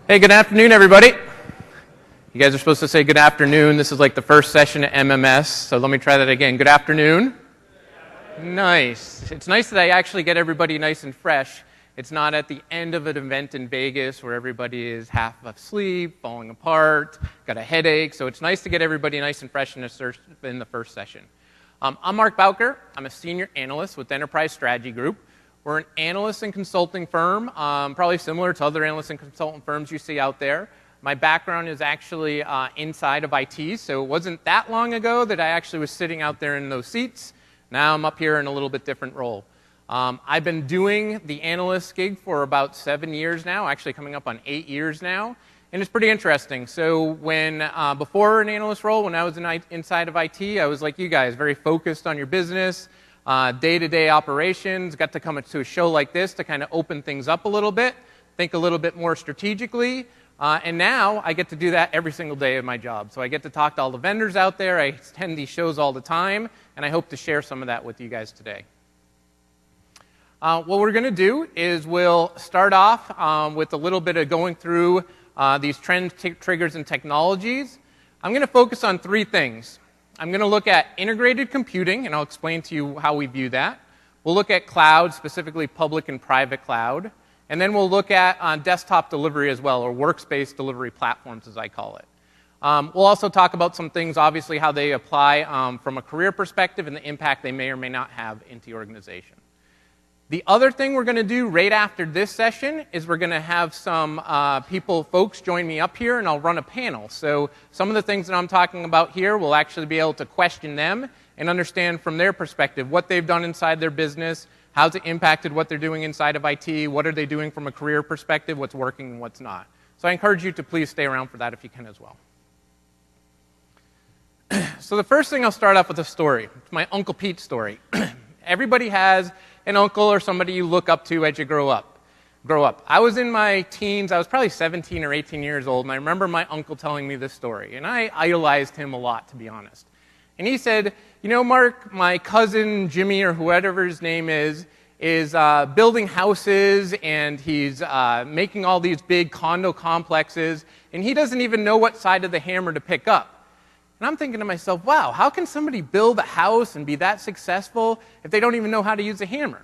Hey, good afternoon, everybody. You guys are supposed to say good afternoon. This is like the first session at MMS, so let me try that again. Good afternoon. Nice. It's nice that I actually get everybody nice and fresh. It's not at the end of an event in Vegas where everybody is half asleep, falling apart, got a headache. So it's nice to get everybody nice and fresh in the first session. I'm Mark Bowker. I'm a senior analyst with Enterprise Strategy Group. We're an analyst and consulting firm, probably similar to other analyst and consultant firms you see out there. My background is actually inside of IT, so it wasn't that long ago that I actually was sitting out there in those seats. Now I'm up here in a little bit different role. I've been doing the analyst gig for about 7 years now, actually coming up on 8 years now, and it's pretty interesting. So when before an analyst role, when I was inside of IT, I was like you guys, very focused on your business, day-to-day operations, got to come to a show like this to kind of open things up a little bit, think a little bit more strategically, and now I get to do that every single day of my job. So I get to talk to all the vendors out there, I attend these shows all the time, and I hope to share some of that with you guys today. What we're going to do is we'll start off with a little bit of going through these trends, triggers, and technologies. I'm going to focus on three things. I'm going to look at integrated computing, and I'll explain to you how we view that. We'll look at cloud, specifically public and private cloud. And then we'll look at desktop delivery as well, or workspace delivery platforms, as I call it. We'll also talk about some things, obviously, how they apply from a career perspective and the impact they may or may not have into your organization. The other thing we're going to do right after this session is we're going to have some folks join me up here, and I'll run a panel. So some of the things that I'm talking about here, we'll actually be able to question them and understand from their perspective what they've done inside their business, how's it impacted what they're doing inside of IT, what are they doing from a career perspective, what's working and what's not. So I encourage you to please stay around for that if you can as well. So the first thing, I'll start off with a story. It's my Uncle Pete story. Everybody has an uncle or somebody you look up to as you grow up. I was in my teens. I was probably 17 or 18 years old, and I remember my uncle telling me this story, and I idolized him a lot, to be honest. And he said, you know, Mark, my cousin Jimmy, or whoever his name is building houses, and he's making all these big condo complexes, and he doesn't even know what side of the hammer to pick up. And I'm thinking to myself, wow, how can somebody build a house and be that successful if they don't even know how to use a hammer?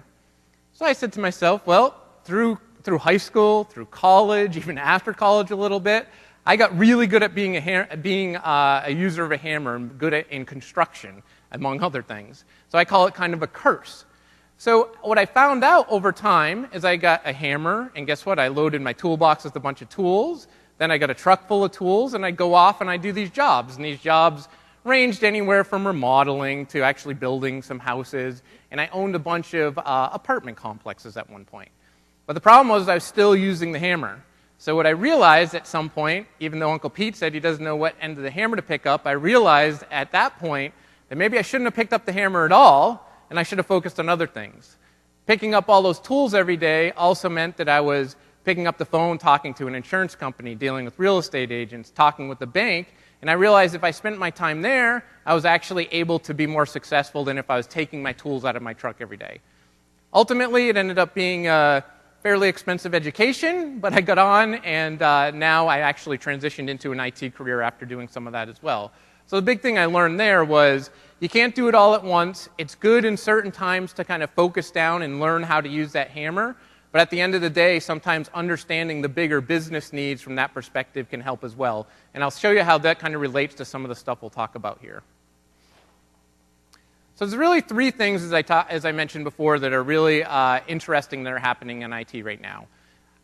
So I said to myself, well, through high school, through college, even after college a little bit, I got really good at being a user of a hammer and good in construction, among other things. So I call it kind of a curse. So what I found out over time is I got a hammer, and guess what? I loaded my toolbox with a bunch of tools. Then I got a truck full of tools, and I go off and I do these jobs. And these jobs ranged anywhere from remodeling to actually building some houses. And I owned a bunch of apartment complexes at one point. But the problem was I was still using the hammer. So what I realized at some point, even though Uncle Pete said he doesn't know what end of the hammer to pick up, I realized at that point that maybe I shouldn't have picked up the hammer at all, and I should have focused on other things. Picking up all those tools every day also meant that I was picking up the phone, talking to an insurance company, dealing with real estate agents, talking with the bank, and I realized if I spent my time there, I was actually able to be more successful than if I was taking my tools out of my truck every day. Ultimately, it ended up being a fairly expensive education, but I got on, and now I actually transitioned into an IT career after doing some of that as well. So the big thing I learned there was you can't do it all at once. It's good in certain times to kind of focus down and learn how to use that hammer. But at the end of the day, sometimes understanding the bigger business needs from that perspective can help as well. And I'll show you how that kind of relates to some of the stuff we'll talk about here. So there's really three things, as I mentioned before, that are really interesting that are happening in IT right now.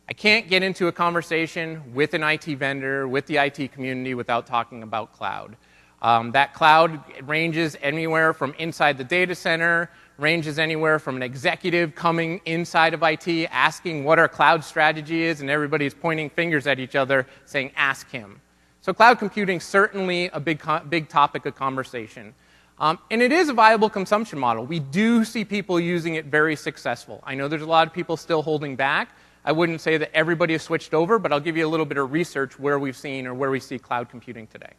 I can't get into a conversation with an IT vendor, with the IT community, without talking about cloud. That cloud ranges anywhere from inside the data center, ranges anywhere from an executive coming inside of IT asking what our cloud strategy is, and everybody's pointing fingers at each other saying, ask him. So cloud computing is certainly a big topic of conversation. And it is a viable consumption model. We do see people using it very successful. I know there's a lot of people still holding back. I wouldn't say that everybody has switched over, but I'll give you a little bit of research where we've seen or where we see cloud computing today.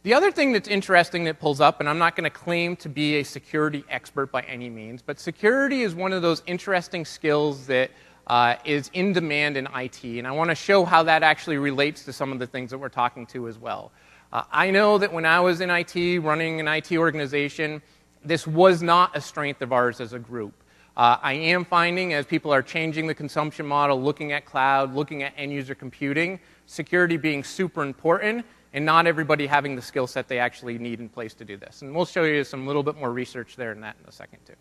The other thing that's interesting that pulls up, and I'm not going to claim to be a security expert by any means, but security is one of those interesting skills that is in demand in IT, and I want to show how that actually relates to some of the things that we're talking to as well. I know that when I was in IT, running an IT organization, this was not a strength of ours as a group. I am finding as people are changing the consumption model, looking at cloud, looking at end-user computing, security being super important, and not everybody having the skill set they actually need in place to do this. And we'll show you some little bit more research there in that in a second too.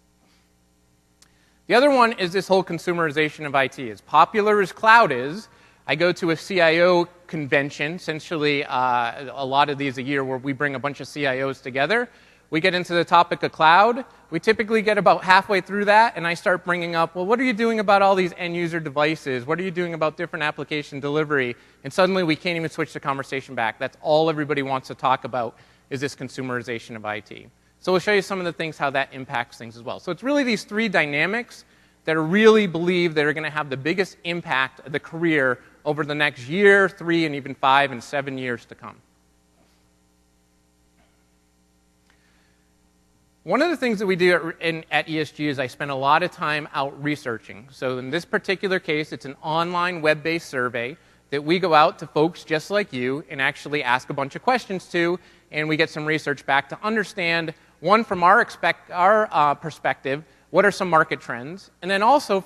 The other one is this whole consumerization of IT. As popular as cloud is, I go to a CIO convention, essentially a lot of these a year where we bring a bunch of CIOs together. We get into the topic of cloud. We typically get about halfway through that, and I start bringing up, well, what are you doing about all these end-user devices? What are you doing about different application delivery? And suddenly we can't even switch the conversation back. That's all everybody wants to talk about is this consumerization of IT. So we'll show you some of the things, how that impacts things as well. So it's really these three dynamics that are really believed that are going to have the biggest impact of the career over the next year, 3, and even 5 and 7 years to come. One of the things that we do at ESG is I spend a lot of time out researching. So in this particular case, it's an online web-based survey that we go out to folks just like you and actually ask a bunch of questions to, and we get some research back to understand, one, from our perspective, what are some market trends, and then also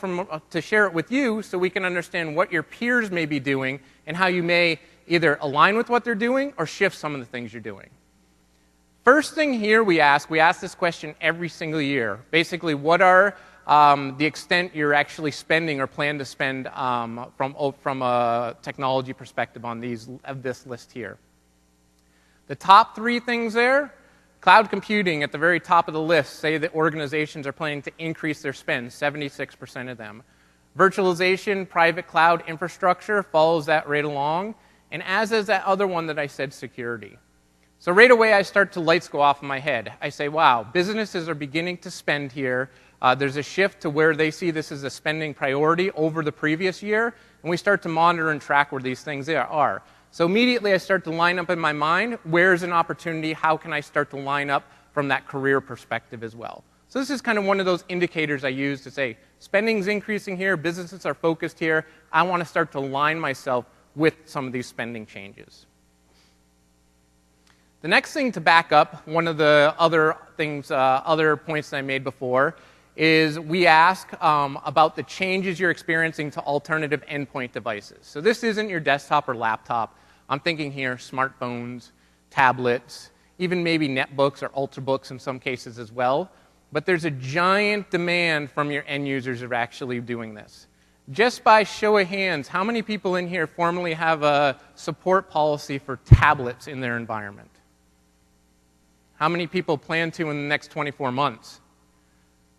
to share it with you so we can understand what your peers may be doing and how you may either align with what they're doing or shift some of the things you're doing. First thing here we ask this question every single year. Basically, what are the extent you're actually spending or plan to spend from a technology perspective on this list here? The top 3 things there, cloud computing at the very top of the list say that organizations are planning to increase their spend, 76% of them. Virtualization, private cloud infrastructure follows that right along, and as is that other one that I said, security. So right away, lights go off in my head. I say, wow, businesses are beginning to spend here. There's a shift to where they see this as a spending priority over the previous year, and we start to monitor and track where these things are. So immediately, I start to line up in my mind, where's an opportunity? How can I start to line up from that career perspective as well? So this is kind of one of those indicators I use to say, spending's increasing here, businesses are focused here. I want to start to align myself with some of these spending changes. The next thing to back up, one of the other things, other points that I made before, is we ask about the changes you're experiencing to alternative endpoint devices. So this isn't your desktop or laptop. I'm thinking here smartphones, tablets, even maybe netbooks or ultrabooks in some cases as well. But there's a giant demand from your end users of actually doing this. Just by show of hands, how many people in here formally have a support policy for tablets in their environment? How many people plan to in the next 24 months?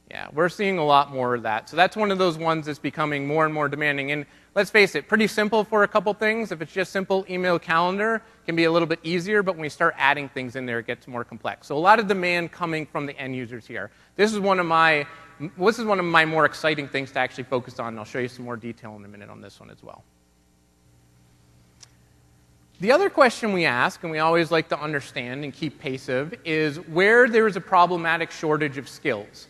Yeah, we're seeing a lot more of that. So that's one of those ones that's becoming more and more demanding. And let's face it, pretty simple for a couple things. If it's just simple email calendar, it can be a little bit easier, but when we start adding things in there, it gets more complex. So a lot of demand coming from the end users here. This is one of my more exciting things to actually focus on, and I'll show you some more detail in a minute on this one as well. The other question we ask, and we always like to understand and keep pace of, is where there is a problematic shortage of skills.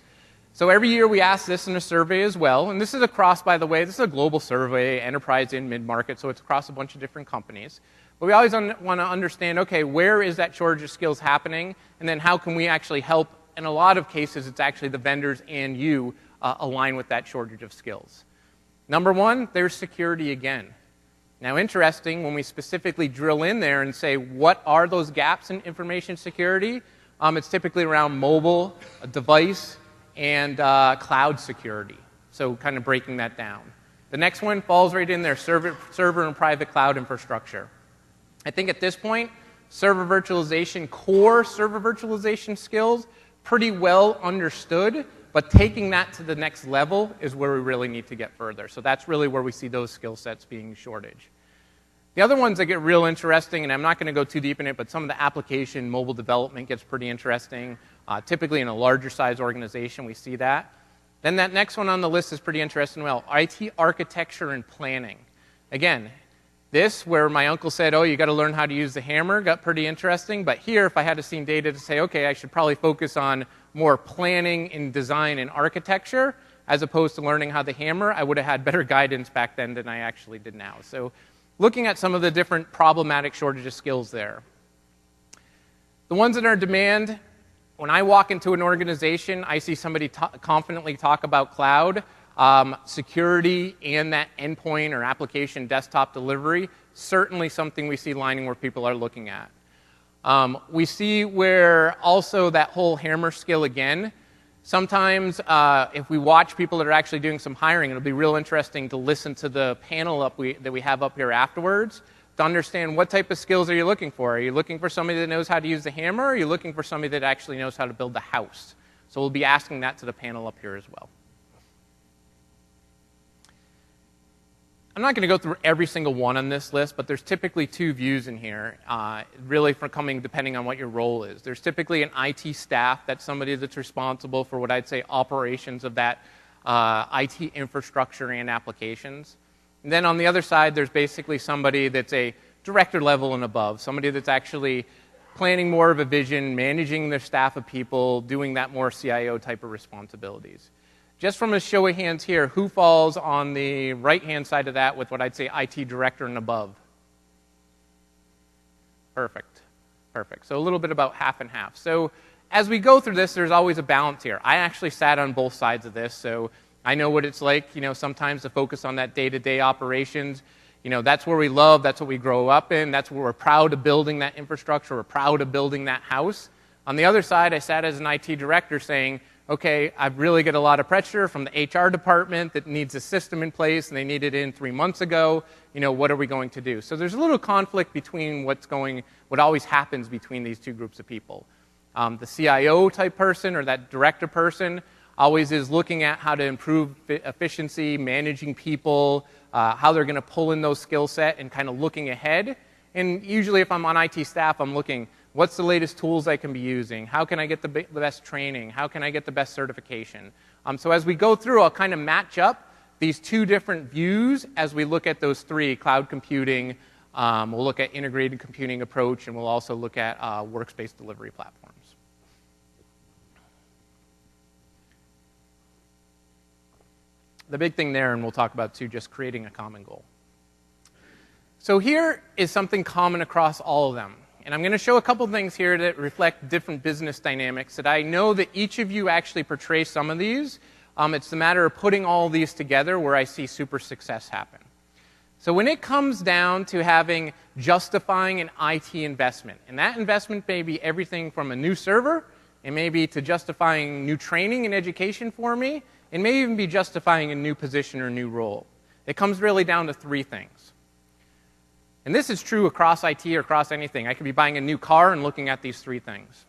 So every year we ask this in a survey as well, and this is across, by the way, this is a global survey, enterprise and mid-market, so it's across a bunch of different companies. But we always want to understand, okay, where is that shortage of skills happening, and then how can we actually help? In a lot of cases, it's actually the vendors and you align with that shortage of skills. Number one, there's security again. Now, interesting, when we specifically drill in there and say, what are those gaps in information security? It's typically around mobile, a device, and cloud security. So kind of breaking that down. The next one falls right in there, server and private cloud infrastructure. I think at this point, server virtualization, core server virtualization skills, pretty well understood, but taking that to the next level is where we really need to get further. So that's really where we see those skill sets being shortage. The other ones that get real interesting, and I'm not going to go too deep in it, but some of the application mobile development gets pretty interesting. Typically in a larger size organization, we see that. Then that next one on the list is pretty interesting. Well, IT architecture and planning. Again, this where my uncle said, oh, you got to learn how to use the hammer, got pretty interesting. But here, if I had to see data to say, okay, I should probably focus on more planning and design and architecture, as opposed to learning how to hammer, I would have had better guidance back then than I actually did now. So looking at some of the different problematic shortage of skills there. The ones that are in demand, when I walk into an organization, I see somebody confidently talk about cloud, security, and that endpoint or application desktop delivery, certainly something we see lining where people are looking at. We see where also that whole hammer skill again. Sometimes if we watch people that are actually doing some hiring, it'll be real interesting to listen to the panel that we have up here afterwards to understand what type of skills are you looking for. Are you looking for somebody that knows how to use the hammer, or are you looking for somebody that actually knows how to build the house? So we'll be asking that to the panel up here as well. I'm not going to go through every single one on this list, but there's typically two views in here, really depending on what your role is. There's typically an IT staff, that's somebody that's responsible for what I'd say operations of that IT infrastructure and applications. And then on the other side, there's basically somebody that's a director level and above, somebody that's actually planning more of a vision, managing their staff of people, doing that more CIO type of responsibilities. Just from a show of hands here, who falls on the right-hand side of that with what I'd say IT director and above? Perfect. Perfect. So a little bit about half and half. So as we go through this, there's always a balance here. I actually sat on both sides of this, so I know what it's like, sometimes to focus on that day-to-day operations. That's where we love, that's what we grow up in, that's where we're proud of building that infrastructure, we're proud of building that house. On the other side, I sat as an IT director saying, okay, I really get a lot of pressure from the HR department that needs a system in place, and they need it in 3 months ago. What are we going to do? So there's a little conflict between what always happens between these two groups of people. The CIO type person or that director person always is looking at how to improve efficiency, managing people, how they're going to pull in those skill set and kind of looking ahead. And usually if I'm on IT staff, I'm looking, what's the latest tools I can be using? How can I get the best training? How can I get the best certification? So as we go through, I'll kind of match up these two different views as we look at those three, cloud computing, we'll look at integrated computing approach, and we'll also look at workspace delivery platforms. The big thing there, and we'll talk about too, just creating a common goal. So here is something common across all of them. And I'm going to show a couple things here that reflect different business dynamics that I know that each of you actually portray some of these. It's the matter of putting all these together where I see super success happen. So when it comes down to justifying an IT investment, and that investment may be everything from a new server, it may be to justifying new training and education for me, it may even be justifying a new position or new role. It comes really down to three things. And this is true across IT or across anything. I could be buying a new car and looking at these three things.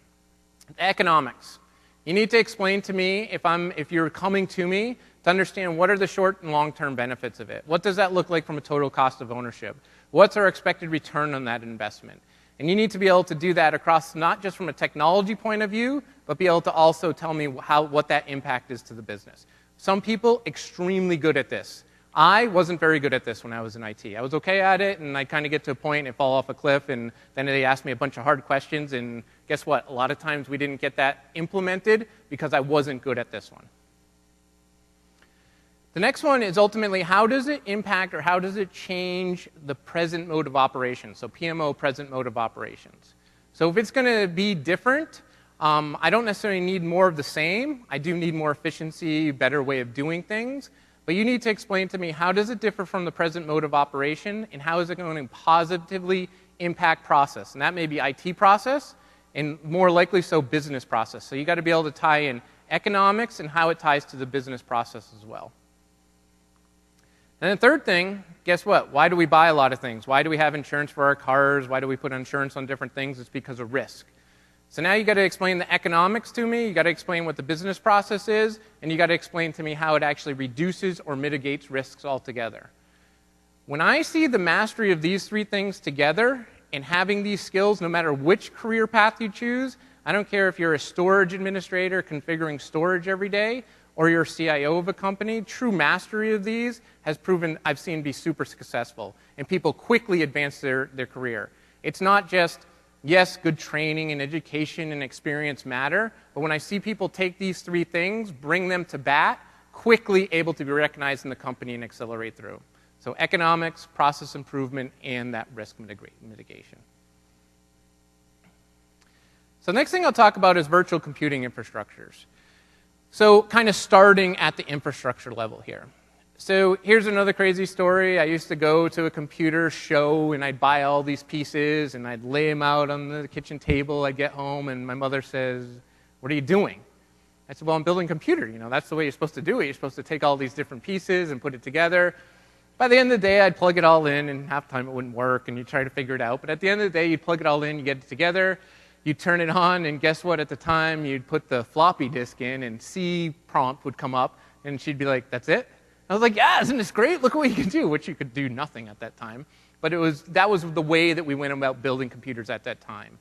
The economics. You need to explain to me, if you're coming to me, to understand what are the short and long-term benefits of it. What does that look like from a total cost of ownership? What's our expected return on that investment? And you need to be able to do that across not just from a technology point of view, but be able to also tell me what that impact is to the business. Some people, extremely good at this. I wasn't very good at this when I was in IT. I was okay at it, and I'd kind of get to a point and fall off a cliff, and then they asked me a bunch of hard questions, and guess what? A lot of times we didn't get that implemented because I wasn't good at this one. The next one is ultimately, how does it impact or how does it change the present mode of operations? So PMO, present mode of operations. So if it's going to be different, I don't necessarily need more of the same. I do need more efficiency, better way of doing things. But you need to explain to me, how does it differ from the present mode of operation, and how is it going to positively impact process? And that may be IT process, and more likely so business process. So you got to be able to tie in economics and how it ties to the business process as well. And the third thing, guess what? Why do we buy a lot of things? Why do we have insurance for our cars? Why do we put insurance on different things? It's because of risk. So now you got to explain the economics to me, you got to explain what the business process is, and you got to explain to me how it actually reduces or mitigates risks altogether. When I see the mastery of these three things together and having these skills, no matter which career path you choose, I don't care if you're a storage administrator configuring storage every day, or you're a CIO of a company, true mastery of these has proven, I've seen, be super successful, and people quickly advance their career. It's not just, yes, good training and education and experience matter, but when I see people take these three things, bring them to bat, quickly able to be recognized in the company and accelerate through. So economics, process improvement, and that risk mitigation. So the next thing I'll talk about is virtual computing infrastructures. So kind of starting at the infrastructure level here. So here's another crazy story. I used to go to a computer show, and I'd buy all these pieces, and I'd lay them out on the kitchen table. I'd get home, and my mother says, "What are you doing?" I said, "Well, I'm building a computer. You know, that's the way you're supposed to do it. You're supposed to take all these different pieces and put it together." By the end of the day, I'd plug it all in, and half the time it wouldn't work, and you'd try to figure it out. But at the end of the day, you'd plug it all in, you get it together, you'd turn it on, and guess what? At the time, you'd put the floppy disk in, and C prompt would come up, and she'd be like, "That's it?" I was like, "Yeah, isn't this great? Look what you can do," which you could do nothing at that time. But that was the way that we went about building computers at that time.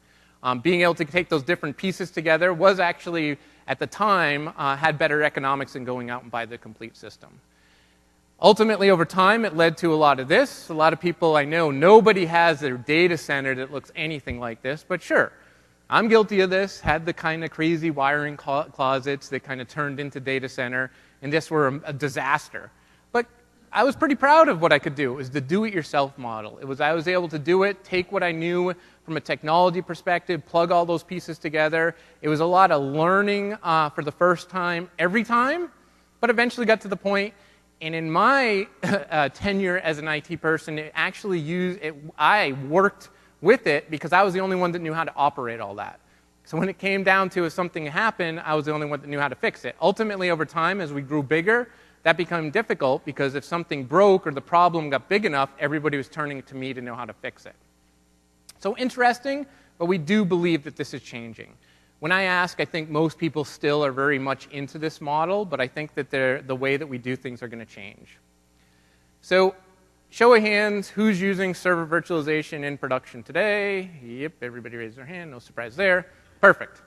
Being able to take those different pieces together was actually, at the time, had better economics than going out and buy the complete system. Ultimately, over time, it led to a lot of this. A lot of people I know, nobody has their data center that looks anything like this, but sure, I'm guilty of this, had the kind of crazy wiring closets that kind of turned into data center, and this were a disaster. But I was pretty proud of what I could do. It was the do-it-yourself model. I was able to do it, take what I knew from a technology perspective, plug all those pieces together. It was a lot of learning for the first time, every time, but eventually got to the point. And in my tenure as an IT person, I worked with it because I was the only one that knew how to operate all that. So when it came down to if something happened, I was the only one that knew how to fix it. Ultimately, over time, as we grew bigger, that became difficult because if something broke or the problem got big enough, everybody was turning to me to know how to fix it. So interesting, but we do believe that this is changing. When I ask, I think most people still are very much into this model, but I think that the way that we do things are going to change. So, show of hands, who's using server virtualization in production today? Yep, everybody raised their hand, no surprise there. Perfect.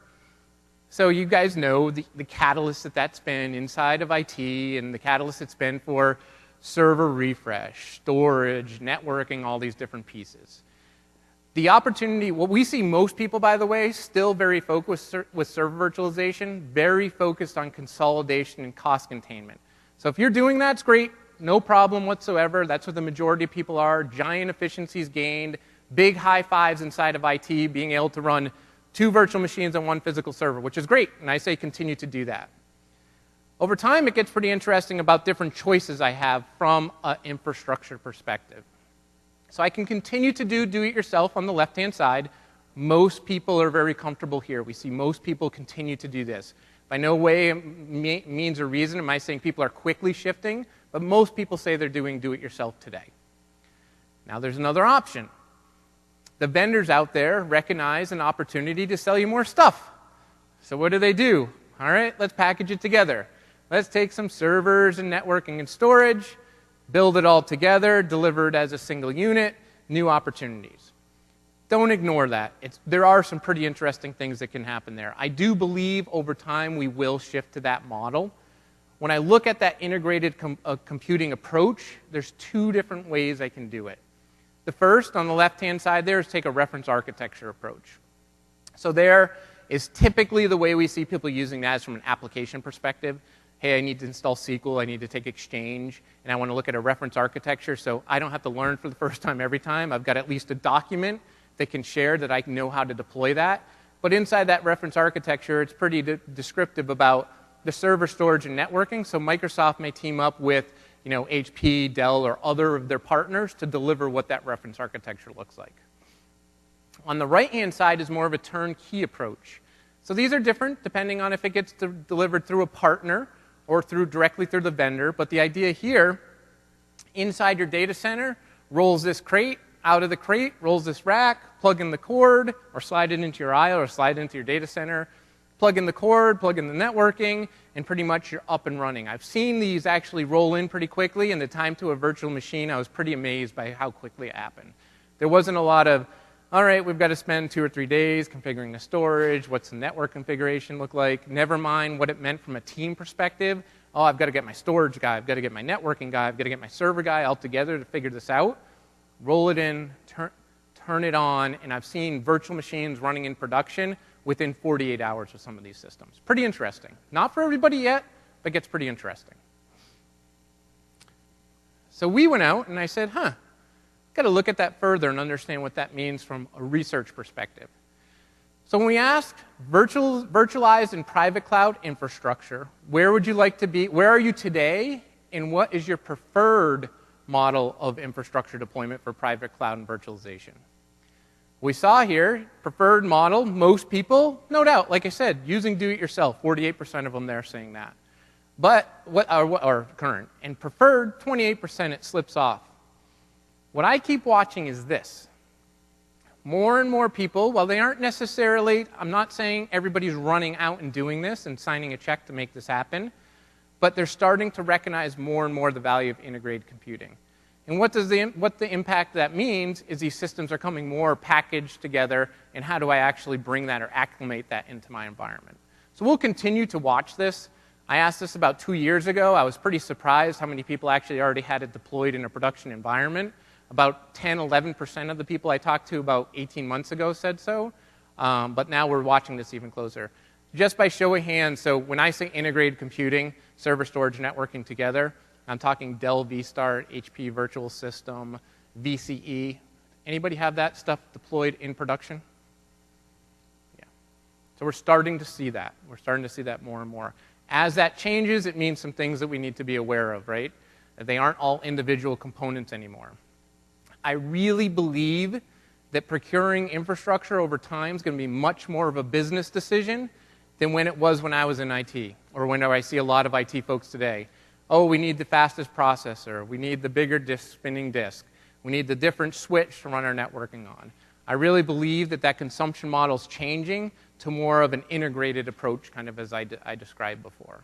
So you guys know the catalyst that's been inside of IT and the catalyst it's been for server refresh, storage, networking, all these different pieces. The opportunity, what we see most people, by the way, still very focused with server virtualization, very focused on consolidation and cost containment. So if you're doing that, it's great, no problem whatsoever. That's what the majority of people are. Giant efficiencies gained, big high fives inside of IT, being able to run 2 virtual machines on 1 physical server, which is great, and I say continue to do that. Over time, it gets pretty interesting about different choices I have from an infrastructure perspective. So I can continue to do it yourself on the left-hand side. Most people are very comfortable here. We see most people continue to do this. By no way, means, or reason am I saying people are quickly shifting, but most people say they're doing do-it-yourself today. Now there's another option. The vendors out there recognize an opportunity to sell you more stuff. So what do? All right, let's package it together. Let's take some servers and networking and storage, build it all together, deliver it as a single unit, new opportunities. Don't ignore that. There are some pretty interesting things that can happen there. I do believe over time we will shift to that model. When I look at that integrated computing approach, there's 2 different ways I can do it. The first, on the left-hand side there, is take a reference architecture approach. So there is typically the way we see people using that is from an application perspective. Hey, I need to install SQL, I need to take Exchange, and I want to look at a reference architecture so I don't have to learn for the first time every time. I've got at least a document that can share that I know how to deploy that. But inside that reference architecture, it's pretty descriptive about the server storage and networking. So Microsoft may team up with HP, Dell, or other of their partners to deliver what that reference architecture looks like. On the right-hand side is more of a turnkey approach. So these are different depending on if it gets delivered through a partner or directly through the vendor. But the idea here, inside your data center, rolls this crate, out of the crate, rolls this rack, plug in the cord, or slide it into your aisle, or slide it into your data center, plug in the cord, plug in the networking, and pretty much you're up and running. I've seen these actually roll in pretty quickly, and the time to a virtual machine, I was pretty amazed by how quickly it happened. There wasn't a lot of, all right, we've got to spend 2 or 3 days configuring the storage, what's the network configuration look like, never mind what it meant from a team perspective. Oh, I've got to get my storage guy, I've got to get my networking guy, I've got to get my server guy all together to figure this out. Roll it in, turn it on, and I've seen virtual machines running in production within 48 hours of some of these systems. Pretty interesting. Not for everybody yet, but gets pretty interesting. So we went out and I said, got to look at that further and understand what that means from a research perspective. So when we asked virtualized and private cloud infrastructure, where would you like to be, where are you today, and what is your preferred model of infrastructure deployment for private cloud and virtualization? We saw here, preferred model, most people, no doubt, like I said, using do-it-yourself, 48% of them there saying that. But, or current, and preferred, 28%, it slips off. What I keep watching is this. More and more people, while they aren't necessarily, I'm not saying everybody's running out and doing this and signing a check to make this happen, but they're starting to recognize more and more the value of integrated computing. And what the impact that means is these systems are coming more packaged together, and how do I actually bring that or acclimate that into my environment? So we'll continue to watch this. I asked this about 2 years ago. I was pretty surprised how many people actually already had it deployed in a production environment. About 10, 11% of the people I talked to about 18 months ago said so, but now we're watching this even closer. Just by show of hands, so when I say integrated computing, server storage networking together, I'm talking Dell vStart, HP Virtual System, VCE. Anybody have that stuff deployed in production? Yeah. So we're starting to see that. We're starting to see that more and more. As that changes, it means some things that we need to be aware of, right? That they aren't all individual components anymore. I really believe that procuring infrastructure over time is going to be much more of a business decision than when it was when I was in IT, or whenever I see a lot of IT folks today. Oh, we need the fastest processor. We need the bigger spinning disk. We need the different switch to run our networking on. I really believe that that consumption model is changing to more of an integrated approach, kind of as I described before.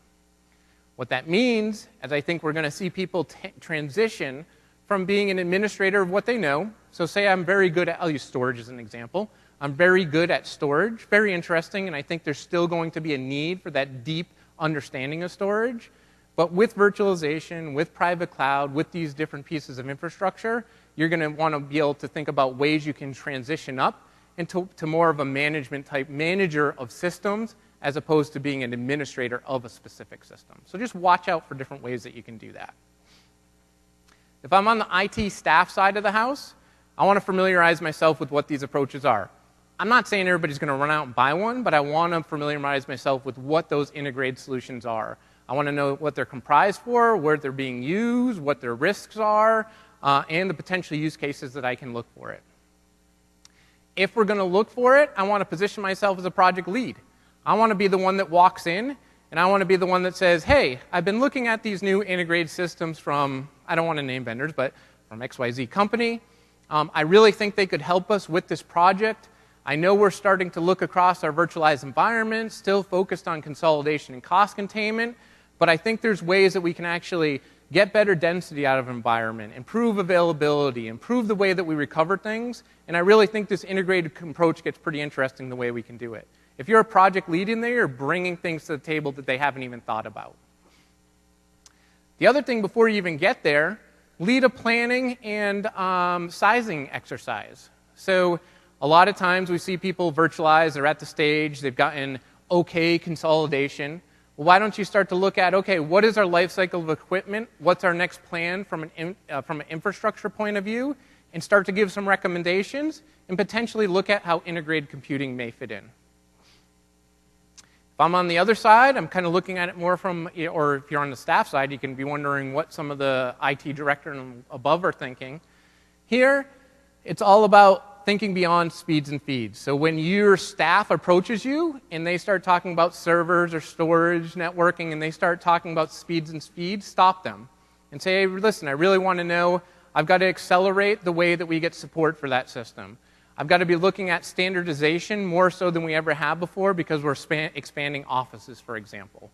What that means is I think we're going to see people transition from being an administrator of what they know. So say I'm very good at, I'll use storage as an example. I'm very good at storage, very interesting, and I think there's still going to be a need for that deep understanding of storage. But with virtualization, with private cloud, with these different pieces of infrastructure, you're going to want to be able to think about ways you can transition up into more of a management type manager of systems as opposed to being an administrator of a specific system. So just watch out for different ways that you can do that. If I'm on the IT staff side of the house, I want to familiarize myself with what these approaches are. I'm not saying everybody's going to run out and buy one, but I want to familiarize myself with what those integrated solutions are. I want to know what they're comprised for, where they're being used, what their risks are, and the potential use cases that I can look for it. If we're going to look for it, I want to position myself as a project lead. I want to be the one that walks in, and I want to be the one that says, hey, I've been looking at these new integrated systems from, I don't want to name vendors, but from XYZ company. I really think they could help us with this project. I know we're starting to look across our virtualized environment, still focused on consolidation and cost containment, but I think there's ways that we can actually get better density out of an environment, improve availability, improve the way that we recover things, and I really think this integrated approach gets pretty interesting the way we can do it. If you're a project lead in there, you're bringing things to the table that they haven't even thought about. The other thing before you even get there, lead a planning and sizing exercise. So a lot of times we see people virtualize, they're at the stage, they've gotten okay consolidation. Well, why don't you start to look at, okay, what is our life cycle of equipment? What's our next plan from an infrastructure point of view? And start to give some recommendations and potentially look at how integrated computing may fit in. If I'm on the other side, I'm kind of looking at it more from, or if you're on the staff side, you can be wondering what some of the IT director and above are thinking. Here, it's all about thinking beyond speeds and feeds. So when your staff approaches you and they start talking about servers or storage, networking, and they start talking about speeds and speeds, stop them and say, hey, listen, I really want to know, I've got to accelerate the way that we get support for that system. I've got to be looking at standardization more so than we ever have before because we're expanding offices, for example.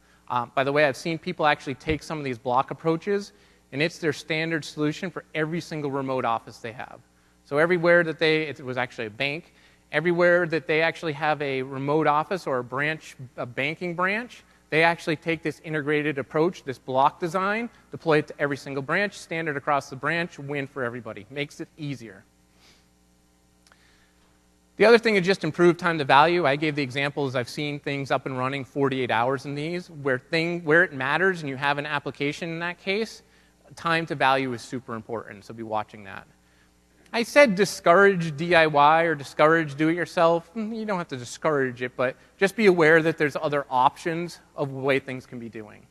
By the way, I've seen people actually take some of these block approaches, and it's their standard solution for every single remote office they have. So everywhere that it was actually a bank, everywhere that they actually have a remote office or a banking branch, they actually take this integrated approach, this block design, deploy it to every single branch, standard across the branch, win for everybody. Makes it easier. The other thing is just improved time to value. I gave the examples, I've seen things up and running 48 hours in these, where it matters and you have an application in that case, time to value is super important, so be watching that. I said discourage DIY or discourage do-it-yourself. You don't have to discourage it, but just be aware that there's other options of the way things can be doing.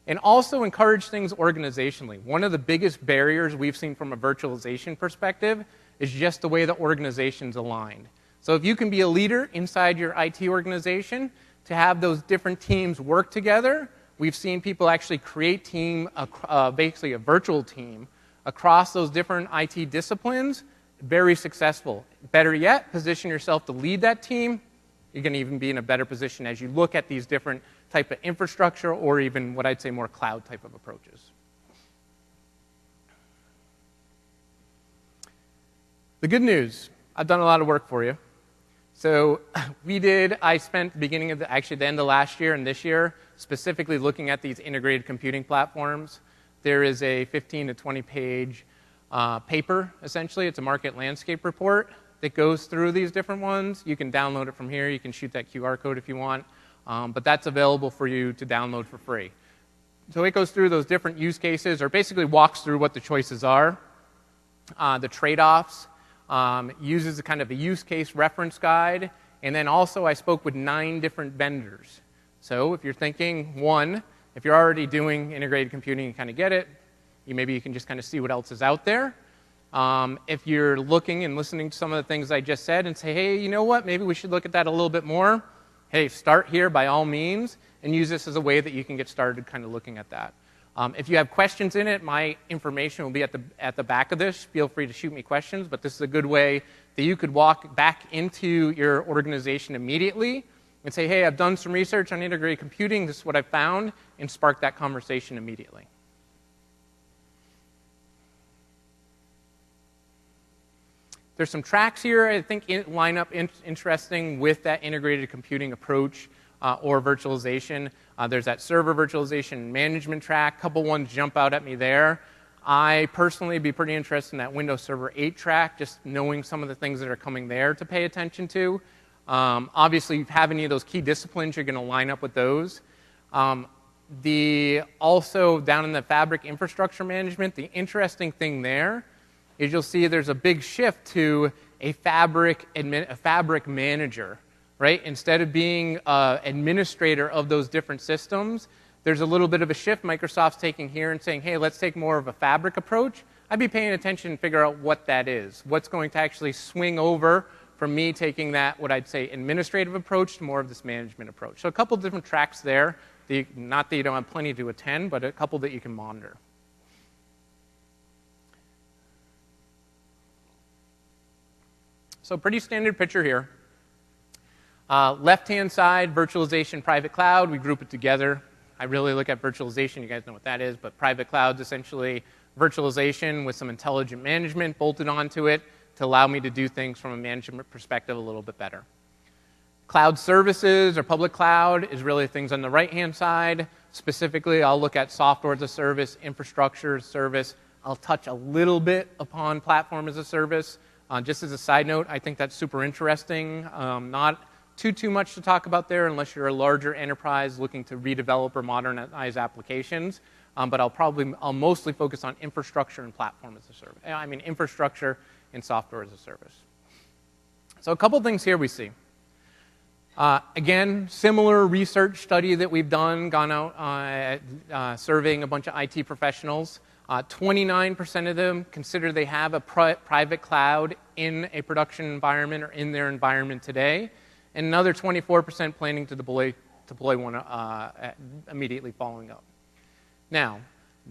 And also encourage things organizationally. One of the biggest barriers we've seen from a virtualization perspective is just the way the organization's aligned. So if you can be a leader inside your IT organization to have those different teams work together, we've seen people actually create basically a virtual team across those different IT disciplines, very successful. Better yet, position yourself to lead that team. You're going to even be in a better position as you look at these different type of infrastructure or even what I'd say more cloud type of approaches. The good news, I've done a lot of work for you. So I spent the beginning of the end of last year and this year specifically looking at these integrated computing platforms. There is a 15 to 20 page paper, essentially. It's a market landscape report that goes through these different ones. You can download it from here. You can shoot that QR code if you want. But that's available for you to download for free. So it goes through those different use cases, or basically walks through what the choices are, the trade-offs, uses a kind of a use case reference guide, and then also I spoke with 9 different vendors. So if you're thinking, one, if you're already doing integrated computing and kind of get it, maybe you can just kind of see what else is out there. If you're looking and listening to some of the things I just said and say, hey, you know what, maybe we should look at that a little bit more, hey, start here by all means and use this as a way that you can get started kind of looking at that. If you have questions in it, my information will be at the back of this. Feel free to shoot me questions, but this is a good way that you could walk back into your organization immediately and say, hey, I've done some research on integrated computing, this is what I found, and spark that conversation immediately. There's some tracks here I think line up interesting with that integrated computing approach or virtualization. There's that server virtualization management track. A couple ones jump out at me there. I personally would be pretty interested in that Windows Server 8 track, just knowing some of the things that are coming there to pay attention to. Obviously, if you have any of those key disciplines, you're going to line up with those. Also, down in the fabric infrastructure management, the interesting thing there is you'll see there's a big shift to a fabric manager, right? Instead of being an administrator of those different systems, there's a little bit of a shift Microsoft's taking here and saying, hey, let's take more of a fabric approach. I'd be paying attention and figure out what that is. What's going to actually swing over from me taking that, what I'd say, administrative approach to more of this management approach. So a couple different tracks there. Not that you don't have plenty to attend, but a couple that you can monitor. So pretty standard picture here. Left-hand side, virtualization, private cloud. We group it together. I really look at virtualization. You guys know what that is. But private cloud's essentially virtualization with some intelligent management bolted onto it to allow me to do things from a management perspective a little bit better. Cloud services or public cloud is really things on the right-hand side. Specifically, I'll look at software as a service, infrastructure as a service. I'll touch a little bit upon platform as a service. Just as a side note, I think that's super interesting. Not too much to talk about there unless you're a larger enterprise looking to redevelop or modernize applications. But I'll mostly focus on infrastructure and platform as a service. I mean, infrastructure and software as a service. So a couple things here we see. Again, similar research study that we've done, gone out surveying a bunch of IT professionals. 29% of them consider they have a private cloud in a production environment or in their environment today. And another 24% planning to deploy one immediately following up. Now,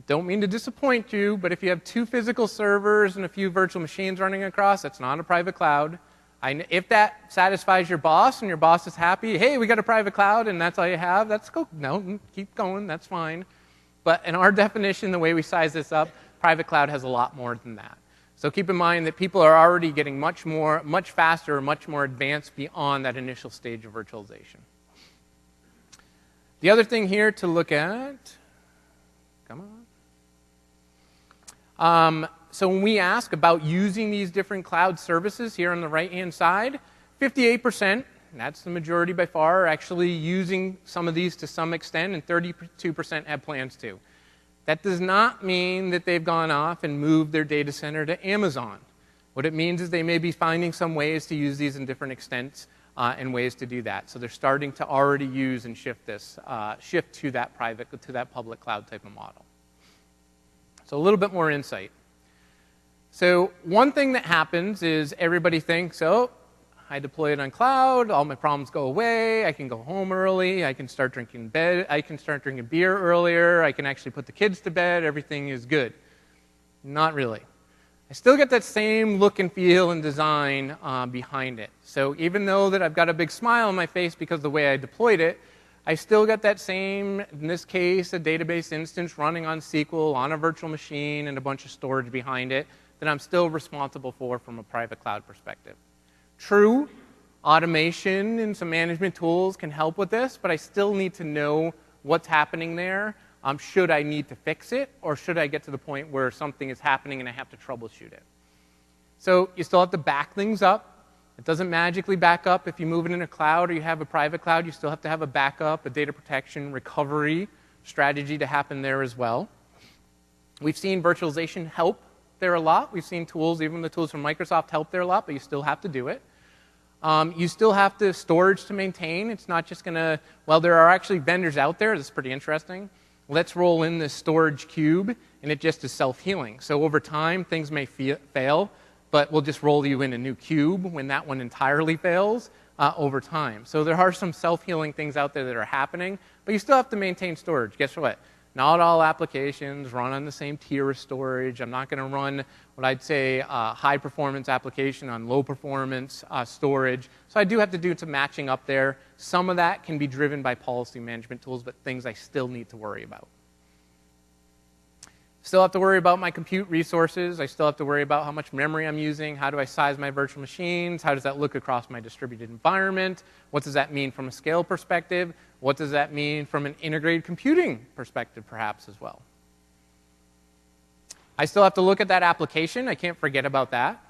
don't mean to disappoint you, but if you have 2 physical servers and a few virtual machines running across, that's not a private cloud. If that satisfies your boss and your boss is happy, hey, we got a private cloud and that's all you have, that's cool. No, keep going, that's fine. But in our definition, the way we size this up, private cloud has a lot more than that. So keep in mind that people are already getting much faster, much more advanced beyond that initial stage of virtualization. The other thing here to look at, come on. So when we ask about using these different cloud services here on the right-hand side, 58%, and that's the majority by far, are actually using some of these to some extent, and 32% have plans to. That does not mean that they've gone off and moved their data center to Amazon. What it means is they may be finding some ways to use these in different extents and ways to do that. So they're starting to already use and shift to that public cloud type of model. So a little bit more insight. So one thing that happens is everybody thinks, oh, I deploy it on cloud, all my problems go away, I can go home early, I can start drinking beer earlier, I can actually put the kids to bed, everything is good. Not really. I still get that same look and feel and design behind it. So even though that I've got a big smile on my face because of the way I deployed it, I still got that same, in this case, a database instance running on SQL on a virtual machine and a bunch of storage behind it that I'm still responsible for from a private cloud perspective. True, automation and some management tools can help with this, but I still need to know what's happening there. Should I need to fix it, or should I get to the point where something is happening and I have to troubleshoot it? So you still have to back things up. It doesn't magically back up if you move it in a cloud or you have a private cloud. You still have to have a backup, a data protection, recovery strategy to happen there as well. We've seen virtualization help there a lot. We've seen tools, even the tools from Microsoft help there a lot, but you still have to do it. You still have to storage to maintain. It's not just going to, well, there are actually vendors out there. This is pretty interesting. Let's roll in this storage cube, and it just is self-healing. So over time, things may fail, but we'll just roll you in a new cube when that one entirely fails over time. So there are some self-healing things out there that are happening, but you still have to maintain storage. Guess what? Not all applications run on the same tier of storage. I'm not going to run what I'd say high-performance application on low-performance storage. So I do have to do some matching up there. Some of that can be driven by policy management tools, but things I still need to worry about. Still have to worry about my compute resources. I still have to worry about how much memory I'm using. How do I size my virtual machines? How does that look across my distributed environment? What does that mean from a scale perspective? What does that mean from an integrated computing perspective, perhaps, as well? I still have to look at that application. I can't forget about that.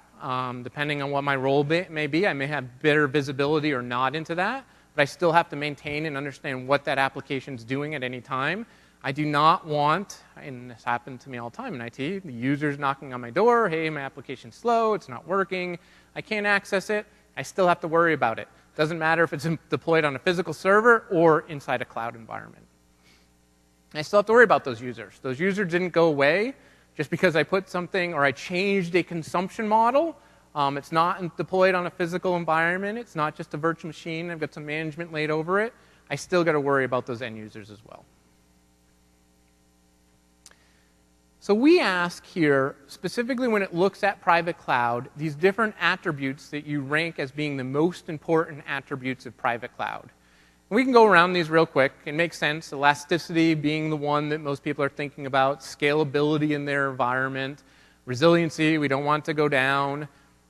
Depending on what my role may be, I may have better visibility or not into that, but I still have to maintain and understand what that application is doing at any time. I do not want, and this happened to me all the time in IT, the user's knocking on my door, hey, my application's slow, it's not working, I can't access it. I still have to worry about it. Doesn't matter if it's deployed on a physical server or inside a cloud environment. I still have to worry about those users. Those users didn't go away just because I put something or I changed a consumption model. It's not deployed on a physical environment. It's not just a virtual machine. I've got some management laid over it. I still got to worry about those end users as well. So we ask here, specifically when it looks at private cloud, these different attributes that you rank as being the most important attributes of private cloud. And we can go around these real quick. It makes sense. Elasticity being the one that most people are thinking about, scalability in their environment, resiliency, we don't want to go down,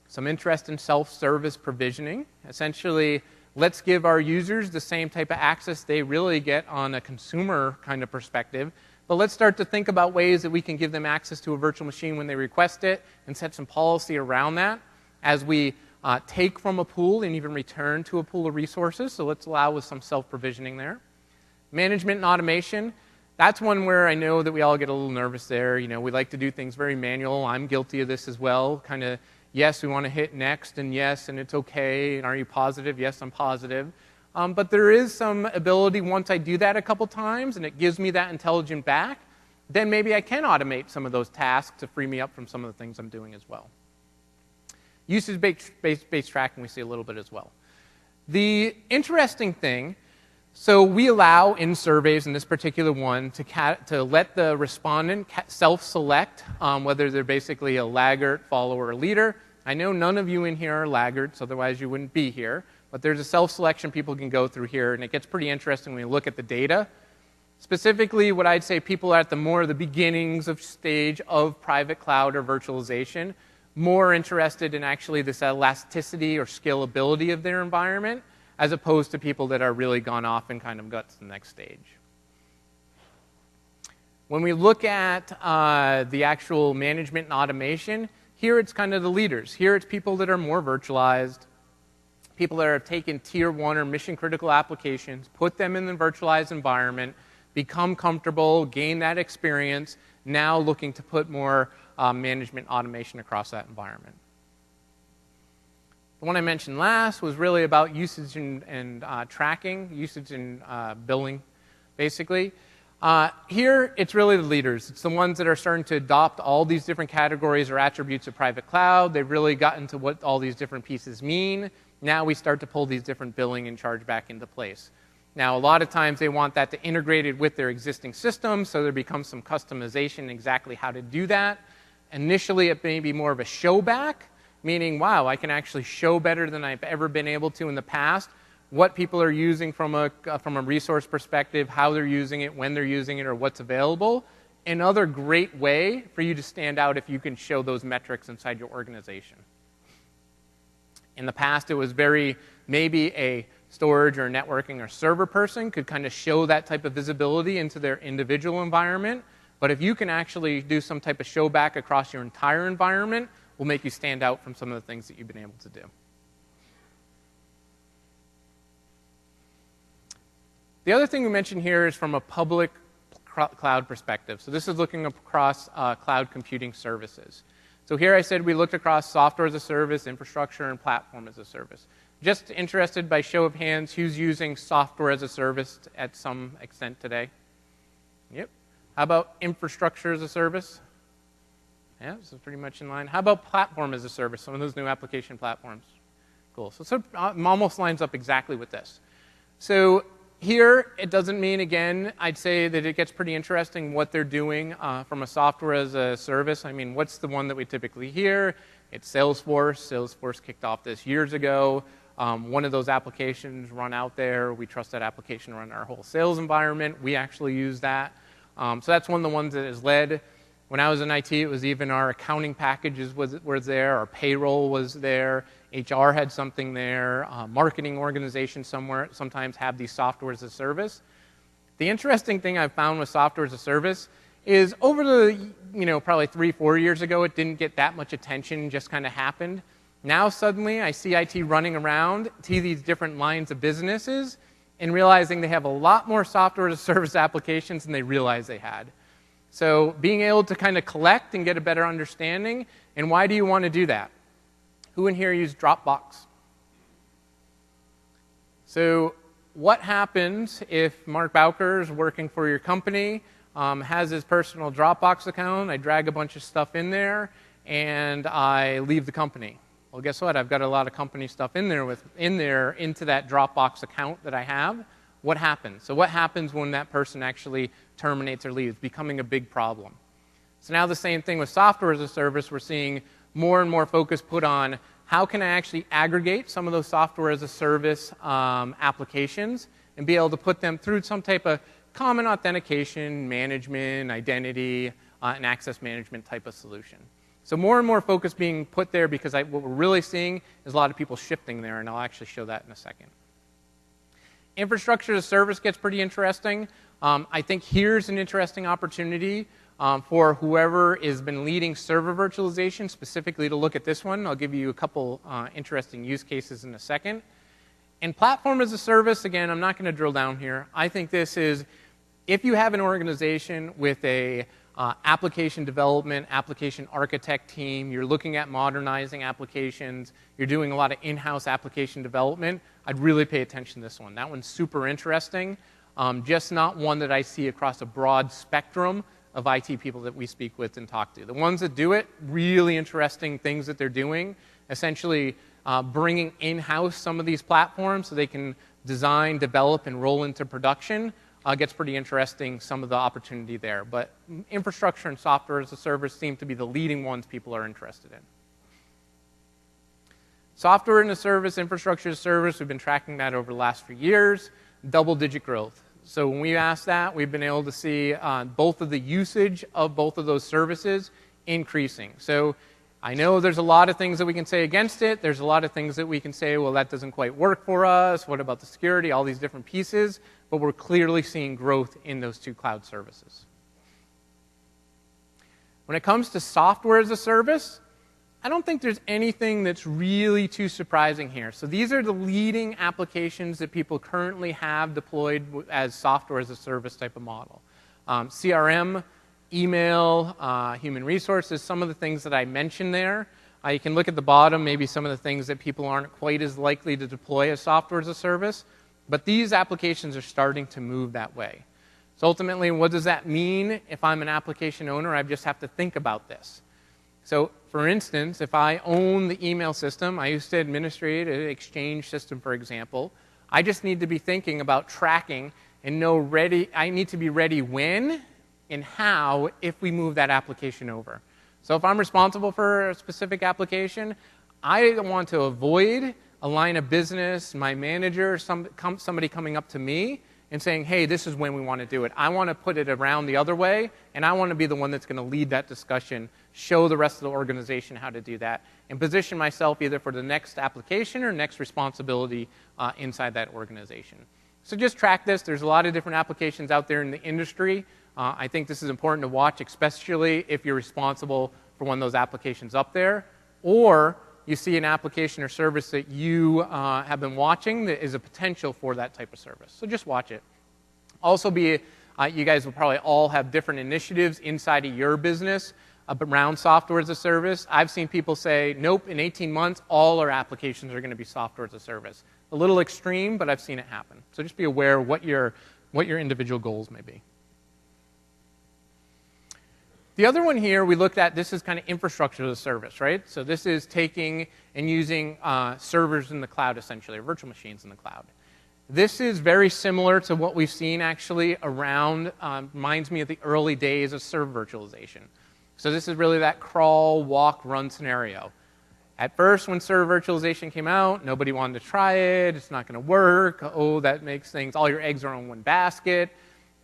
some interest in self-service provisioning. Essentially, let's give our users the same type of access they really get on a consumer kind of perspective. But let's start to think about ways that we can give them access to a virtual machine when they request it and set some policy around that as we take from a pool and even return to a pool of resources. So let's allow with some self-provisioning there. Management and automation, that's one where I know that we all get a little nervous there. You know, we like to do things very manual. I'm guilty of this as well. Kind of, yes, we want to hit next, and yes, and it's okay. And are you positive? Yes, I'm positive. But there is some ability, once I do that a couple times and it gives me that intelligence back, then maybe I can automate some of those tasks to free me up from some of the things I'm doing as well. Usage-based tracking we see a little bit as well. The interesting thing, so we allow in surveys, in this particular one, to let the respondent self-select whether they're basically a laggard, follower, or leader. I know none of you in here are laggards, otherwise you wouldn't be here. But there's a self-selection people can go through here, and it gets pretty interesting when you look at the data. Specifically, what I'd say people are at the beginnings of stage of private cloud or virtualization, more interested in actually this elasticity or scalability of their environment, as opposed to people that are really gone off and kind of got to the next stage. When we look at the actual management and automation, here it's kind of the leaders. Here it's people that are more virtualized, people that have taken tier 1 or mission critical applications, put them in the virtualized environment, become comfortable, gain that experience, now looking to put more management automation across that environment. The one I mentioned last was really about usage and tracking, usage and billing, basically. Here, it's really the leaders. It's the ones that are starting to adopt all these different categories or attributes of private cloud. They've really gotten to what all these different pieces mean. Now we start to pull these different billing and charge back into place. Now, a lot of times they want that to integrated with their existing system, so there becomes some customization exactly how to do that. Initially, it may be more of a show back, meaning, wow, I can actually show better than I've ever been able to in the past what people are using from a resource perspective, how they're using it, when they're using it, or what's available. Another great way for you to stand out if you can show those metrics inside your organization. In the past, it was maybe a storage or networking or server person could kind of show that type of visibility into their individual environment. But if you can actually do some type of show back across your entire environment, will make you stand out from some of the things that you've been able to do. The other thing we mentioned here is from a public cloud perspective. So this is looking across cloud computing services. So here I said we looked across software as a service, infrastructure, and platform as a service. Just interested by show of hands, who's using software as a service at some extent today? Yep. How about infrastructure as a service? Yeah, this is pretty much in line. How about platform as a service, some of those new application platforms? Cool. So it almost lines up exactly with this. So here, it doesn't mean, again, I'd say that it gets pretty interesting what they're doing from a software as a service. I mean, what's the one that we typically hear? It's Salesforce. Salesforce kicked off this years ago. One of those applications run out there. We trust that application to run our whole sales environment. We actually use that. So that's one of the ones that is led. When I was in IT, it was even our accounting packages were there, our payroll was there, HR had something there, marketing organizations sometimes have these software as a service. The interesting thing I've found with software as a service is over the, probably 3-4 years ago, it didn't get that much attention, just kind of happened. Now suddenly I see IT running around to these different lines of businesses and realizing they have a lot more software as a service applications than they realized they had. So being able to kind of collect and get a better understanding, and why do you want to do that? Who in here used Dropbox? So what happens if Mark Bowker is working for your company, has his personal Dropbox account, I drag a bunch of stuff in there, and I leave the company? Well, guess what? I've got a lot of company stuff in there into that Dropbox account that I have. What happens? So what happens when that person actually terminates or leaves? Becoming a big problem. So now the same thing with software as a service. We're seeing more and more focus put on how can I actually aggregate some of those software as a service applications and be able to put them through some type of common authentication, management, identity, and access management type of solution. So more and more focus being put there because what we're really seeing is a lot of people shifting there, and I'll actually show that in a second. Infrastructure as a service gets pretty interesting. I think here's an interesting opportunity for whoever has been leading server virtualization, specifically to look at this one. I'll give you a couple interesting use cases in a second. And platform as a service, again, I'm not going to drill down here. I think this is, if you have an organization with a application development, application architect team, you're looking at modernizing applications, you're doing a lot of in-house application development, I'd really pay attention to this one. That one's super interesting, just not one that I see across a broad spectrum of IT people that we speak with and talk to. The ones that do it, really interesting things that they're doing, essentially bringing in-house some of these platforms so they can design, develop, and roll into production. Gets pretty interesting, some of the opportunity there. But infrastructure and software as a service seem to be the leading ones people are interested in. Software as a service, infrastructure as a service, we've been tracking that over the last few years, double-digit growth. So when we asked that, we've been able to see both of the usage of both of those services increasing. So I know there's a lot of things that we can say against it. There's a lot of things that we can say, well, that doesn't quite work for us. What about the security? All these different pieces. But we're clearly seeing growth in those two cloud services. When it comes to software as a service, I don't think there's anything that's really too surprising here. So these are the leading applications that people currently have deployed as software as a service type of model. CRM, email, human resources, some of the things that I mentioned there. You can look at the bottom, maybe some of the things that people aren't quite as likely to deploy as software as a service. But these applications are starting to move that way. So ultimately, what does that mean if I'm an application owner? I just have to think about this. So for instance, if I own the email system, I used to administrate an Exchange system, for example, I just need to be thinking about tracking and know I need to be ready when and how if we move that application over. So if I'm responsible for a specific application, I want to avoid a line of business, my manager, somebody coming up to me and saying, hey, this is when we want to do it. I want to put it around the other way, and I want to be the one that's going to lead that discussion, show the rest of the organization how to do that, and position myself either for the next application or next responsibility inside that organization. So just track this. There's a lot of different applications out there in the industry. I think this is important to watch, especially if you're responsible for one of those applications up there, or you see an application or service that you have been watching that is a potential for that type of service. So just watch it. Also you guys will probably all have different initiatives inside of your business around software as a service. I've seen people say, nope, in 18 months, all our applications are going to be software as a service. A little extreme, but I've seen it happen. So just be aware of what your individual goals may be. The other one here we looked at, this is kind of infrastructure as a service, right? So this is taking and using servers in the cloud, essentially, or virtual machines in the cloud. This is very similar to what we've seen actually around, reminds me of the early days of server virtualization. So this is really that crawl, walk, run scenario. At first, when server virtualization came out, nobody wanted to try it. It's not going to work. Oh, that makes things, all your eggs are in one basket.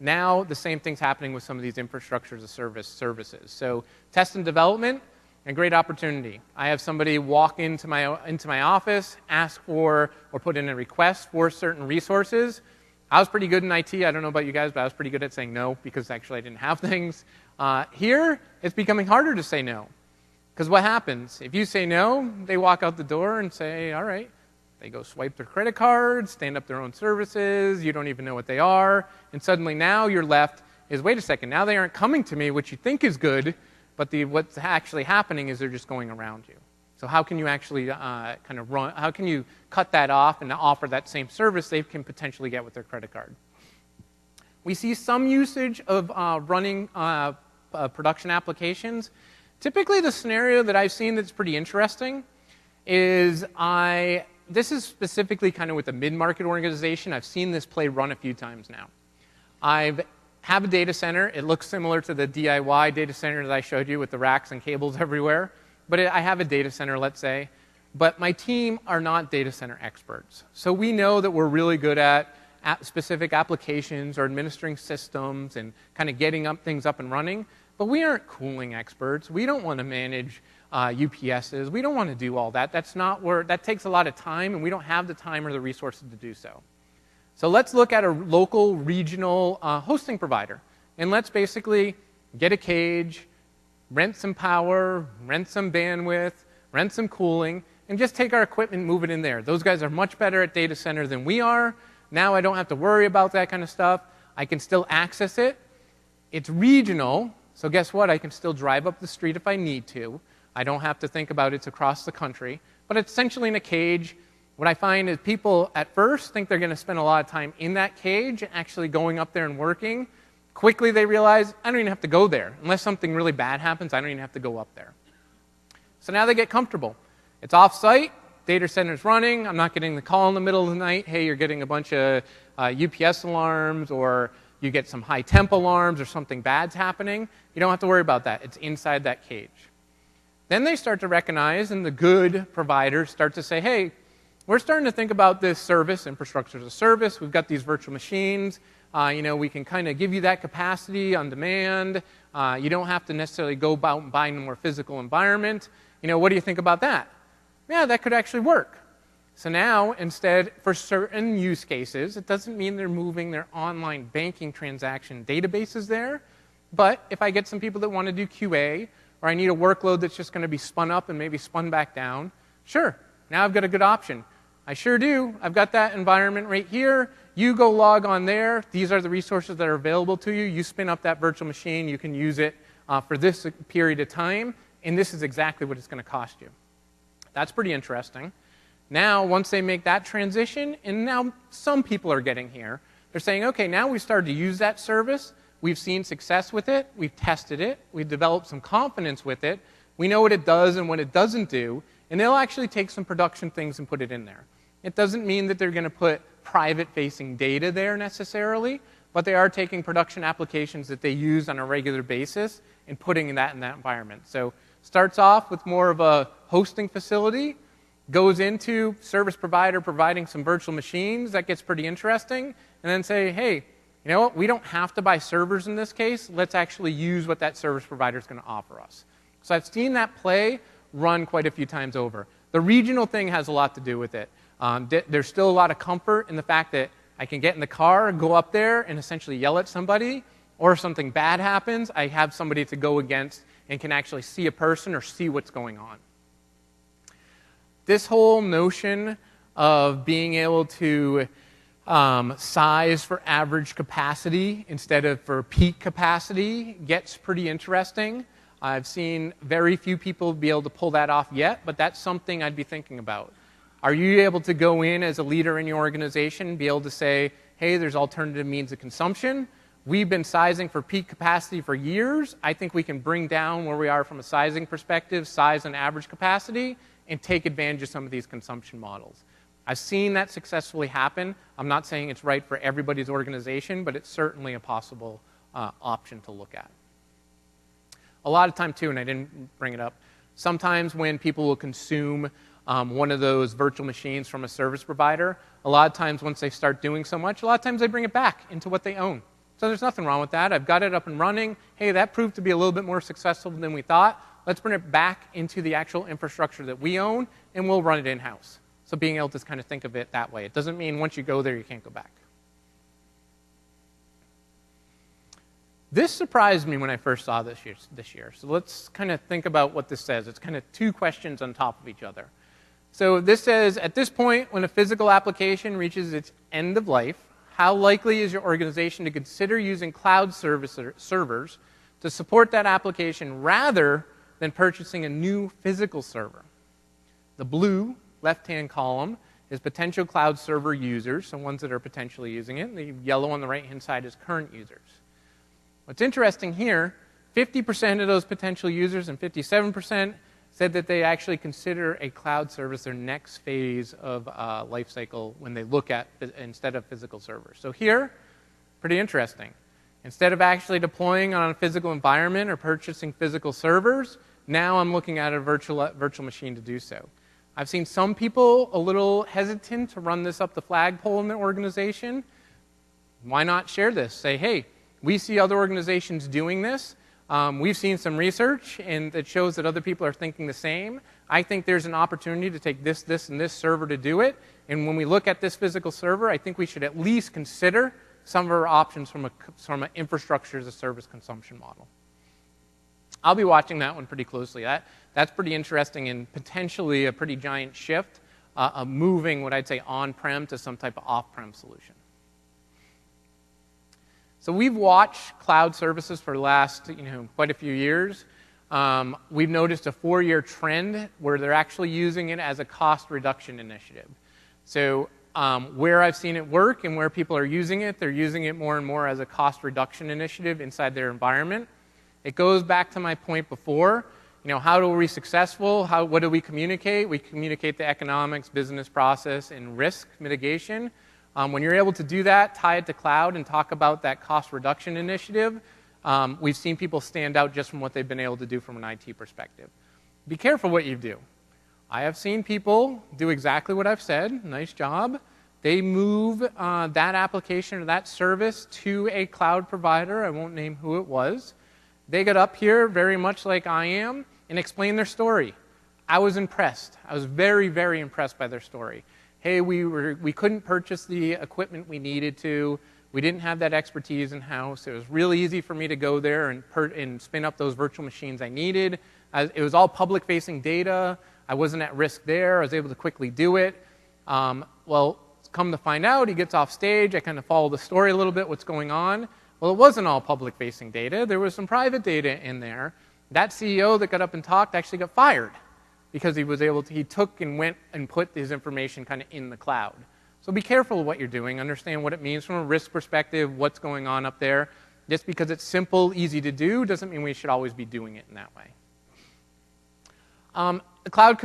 Now, the same thing's happening with some of these infrastructure as a service services. So test and development, a great opportunity. I have somebody walk into my office, ask for or put in a request for certain resources. I was pretty good in IT. I don't know about you guys, but I was pretty good at saying no because actually I didn't have things. Here, it's becoming harder to say no. Because what happens? If you say no, they walk out the door and say, all right. They go swipe their credit cards, stand up their own services, you don't even know what they are, and suddenly now you're left is, wait a second, now they aren't coming to me, which you think is good, but what's actually happening is they're just going around you. So how can you actually how can you cut that off and offer that same service they can potentially get with their credit card? We see some usage of running production applications. Typically the scenario that I've seen that's pretty interesting is this is specifically kind of with a mid-market organization. I've seen this play run a few times now. I have a data center. It looks similar to the DIY data center that I showed you with the racks and cables everywhere. But I have a data center, let's say. But my team are not data center experts. So we know that we're really good at specific applications or administering systems and kind of getting things up and running. But we aren't cooling experts. We don't want to manage UPSs. We don't want to do all that. That takes a lot of time, and we don't have the time or the resources to do so. So let's look at a local, regional hosting provider. And let's basically get a cage, rent some power, rent some bandwidth, rent some cooling, and just take our equipment and move it in there. Those guys are much better at data center than we are. Now I don't have to worry about that kind of stuff. I can still access it. It's regional, so guess what? I can still drive up the street if I need to. I don't have to think about it's across the country. But it's essentially in a cage. What I find is people at first think they're going to spend a lot of time in that cage and actually going up there and working. Quickly they realize, I don't even have to go there. Unless something really bad happens, I don't even have to go up there. So now they get comfortable. It's off-site. Data center's running. I'm not getting the call in the middle of the night. Hey, you're getting a bunch of UPS alarms, or you get some high temp alarms, or something bad's happening. You don't have to worry about that. It's inside that cage. Then they start to recognize, and the good providers start to say, hey, we're starting to think about this service, infrastructure as a service. We've got these virtual machines. We can kind of give you that capacity on demand. You don't have to necessarily go out and buy a more physical environment. What do you think about that? Yeah, that could actually work. So now, instead, for certain use cases, it doesn't mean they're moving their online banking transaction databases there. But if I get some people that want to do QA, or I need a workload that's just going to be spun up and maybe spun back down, sure, now I've got a good option. I sure do. I've got that environment right here. You go log on there. These are the resources that are available to you. You spin up that virtual machine. You can use it for this period of time, and this is exactly what it's going to cost you. That's pretty interesting. Now, once they make that transition, and now some people are getting here, they're saying, okay, now we've started to use that service. We've seen success with it. We've tested it. We've developed some confidence with it. We know what it does and what it doesn't do, and they'll actually take some production things and put it in there. It doesn't mean that they're going to put private-facing data there necessarily, but they are taking production applications that they use on a regular basis and putting that in that environment. So starts off with more of a hosting facility, goes into service provider providing some virtual machines. That gets pretty interesting. And then say, hey, you know what? We don't have to buy servers in this case. Let's actually use what that service provider is going to offer us. So I've seen that play run quite a few times over. The regional thing has a lot to do with it. There's still a lot of comfort in the fact that I can get in the car, go up there, and essentially yell at somebody, or if something bad happens, I have somebody to go against and can actually see a person or see what's going on. This whole notion of being able to size for average capacity instead of for peak capacity gets pretty interesting. I've seen very few people be able to pull that off yet, but that's something I'd be thinking about. Are you able to go in as a leader in your organization and be able to say, hey, there's alternative means of consumption. We've been sizing for peak capacity for years. I think we can bring down where we are from a sizing perspective, size and average capacity, and take advantage of some of these consumption models. I've seen that successfully happen. I'm not saying it's right for everybody's organization, but it's certainly a possible option to look at. A lot of time, too, and I didn't bring it up, sometimes when people will consume one of those virtual machines from a service provider, a lot of times once they start doing so much, a lot of times they bring it back into what they own. So there's nothing wrong with that. I've got it up and running. Hey, that proved to be a little bit more successful than we thought. Let's bring it back into the actual infrastructure that we own, and we'll run it in-house. So being able to kind of think of it that way. It doesn't mean once you go there, you can't go back. This surprised me when I first saw this year. So let's kind of think about what this says. It's kind of two questions on top of each other. So this says, at this point, when a physical application reaches its end of life, how likely is your organization to consider using cloud servers to support that application rather than purchasing a new physical server? The blue left-hand column is potential cloud server users, so ones that are potentially using it. The yellow on the right-hand side is current users. What's interesting here, 50% of those potential users and 57% said that they actually consider a cloud service their next phase of life cycle when they look at instead of physical servers. So here, pretty interesting. Instead of actually deploying on a physical environment or purchasing physical servers, now I'm looking at a virtual machine to do so. I've seen some people a little hesitant to run this up the flagpole in their organization. Why not share this? Say, hey, we see other organizations doing this. We've seen some research, and it shows that other people are thinking the same. I think there's an opportunity to take this, and this server to do it. And when we look at this physical server, I think we should at least consider some of our options from an infrastructure as a service consumption model. I'll be watching that one pretty closely. That's pretty interesting and potentially a pretty giant shift of moving what I'd say on-prem to some type of off-prem solution. So we've watched cloud services for the last quite a few years. We've noticed a 4-year trend where they're actually using it as a cost reduction initiative. So where I've seen it work and where people are using it, they're using it more and more as a cost reduction initiative inside their environment. It goes back to my point before. How are we successful? What do we communicate? We communicate the economics, business process, and risk mitigation. When you're able to do that, tie it to cloud, and talk about that cost reduction initiative, we've seen people stand out just from what they've been able to do from an IT perspective. Be careful what you do. I have seen people do exactly what I've said. Nice job. They move that application or that service to a cloud provider. I won't name who it was. They got up here very much like I am and explained their story. I was impressed. I was very, very impressed by their story. Hey, we couldn't purchase the equipment we needed to. We didn't have that expertise in-house. It was really easy for me to go there and spin up those virtual machines I needed. It was all public-facing data. I wasn't at risk there. I was able to quickly do it. Well, come to find out, he gets off stage. I kind of follow the story a little bit, what's going on. Well, it wasn't all public-facing data. There was some private data in there. That CEO that got up and talked actually got fired because he took and went and put his information kind of in the cloud. So be careful of what you're doing. Understand what it means from a risk perspective, what's going on up there. Just because it's simple, easy to do, doesn't mean we should always be doing it in that way. Cloud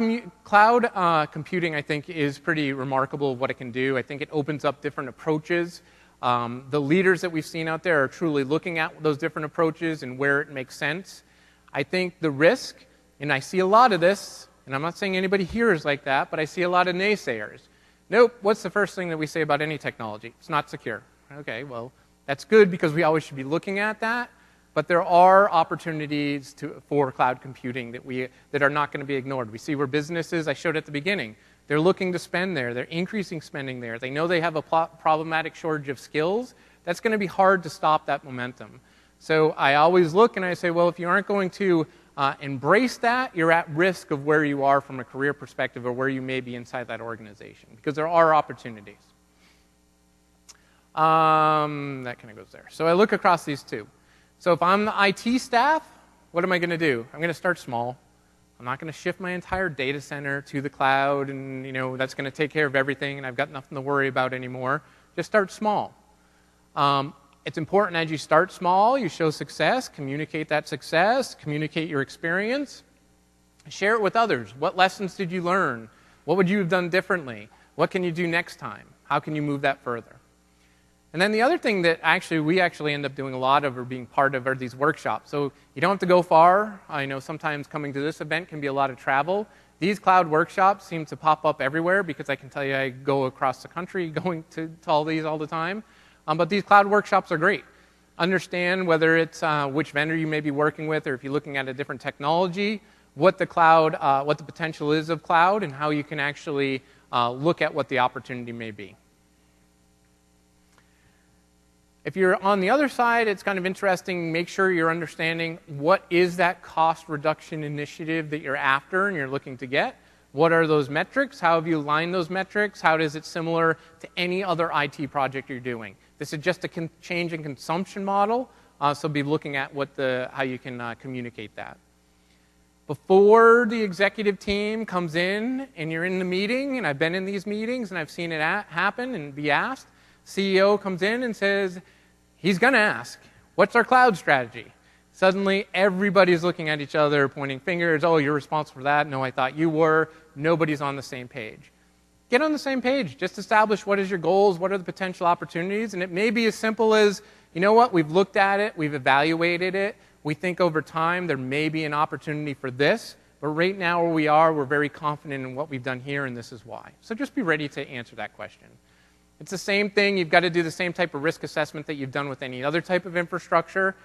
computing, I think, is pretty remarkable what it can do. I think it opens up different approaches. The leaders that we've seen out there are truly looking at those different approaches and where it makes sense. I think the risk, and I see a lot of this, and I'm not saying anybody here is like that, but I see a lot of naysayers. Nope, what's the first thing that we say about any technology? It's not secure. Okay, well, that's good because we always should be looking at that, but there are opportunities for cloud computing that are not going to be ignored. We see where businesses, I showed at the beginning, they're looking to spend there. They're increasing spending there. They know they have a problematic shortage of skills. That's going to be hard to stop that momentum. So I always look and I say, well, if you aren't going to embrace that, you're at risk of where you are from a career perspective or where you may be inside that organization, because there are opportunities. That kind of goes there. So I look across these two. So if I'm the IT staff, what am I going to do? I'm going to start small. I'm not going to shift my entire data center to the cloud and that's going to take care of everything and I've got nothing to worry about anymore. Just start small. It's important as you start small, you show success, communicate that success, communicate your experience, share it with others. What lessons did you learn? What would you have done differently? What can you do next time? How can you move that further? And then the other thing that we actually end up doing a lot of or being part of are these workshops. So you don't have to go far. I know sometimes coming to this event can be a lot of travel. These cloud workshops seem to pop up everywhere because I can tell you I go across the country going to all these all the time. But these cloud workshops are great. Understand whether it's which vendor you may be working with or if you're looking at a different technology, what the potential is of cloud and how you can actually look at what the opportunity may be. If you're on the other side, it's kind of interesting. Make sure you're understanding what is that cost reduction initiative that you're after and you're looking to get. What are those metrics? How have you aligned those metrics? How is it similar to any other IT project you're doing? This is just a change in consumption model, so be looking at how you can communicate that. Before the executive team comes in and you're in the meeting, and I've been in these meetings and I've seen it happen and be asked, CEO comes in and says, he's going to ask, what's our cloud strategy? Suddenly, everybody's looking at each other, pointing fingers. Oh, you're responsible for that. No, I thought you were. Nobody's on the same page. Get on the same page. Just establish what is your goals, what are the potential opportunities, and it may be as simple as, you know what, we've looked at it, we've evaluated it, we think over time there may be an opportunity for this, but right now where we are, we're very confident in what we've done here, and this is why. So just be ready to answer that question. It's the same thing. You've got to do the same type of risk assessment that you've done with any other type of infrastructure.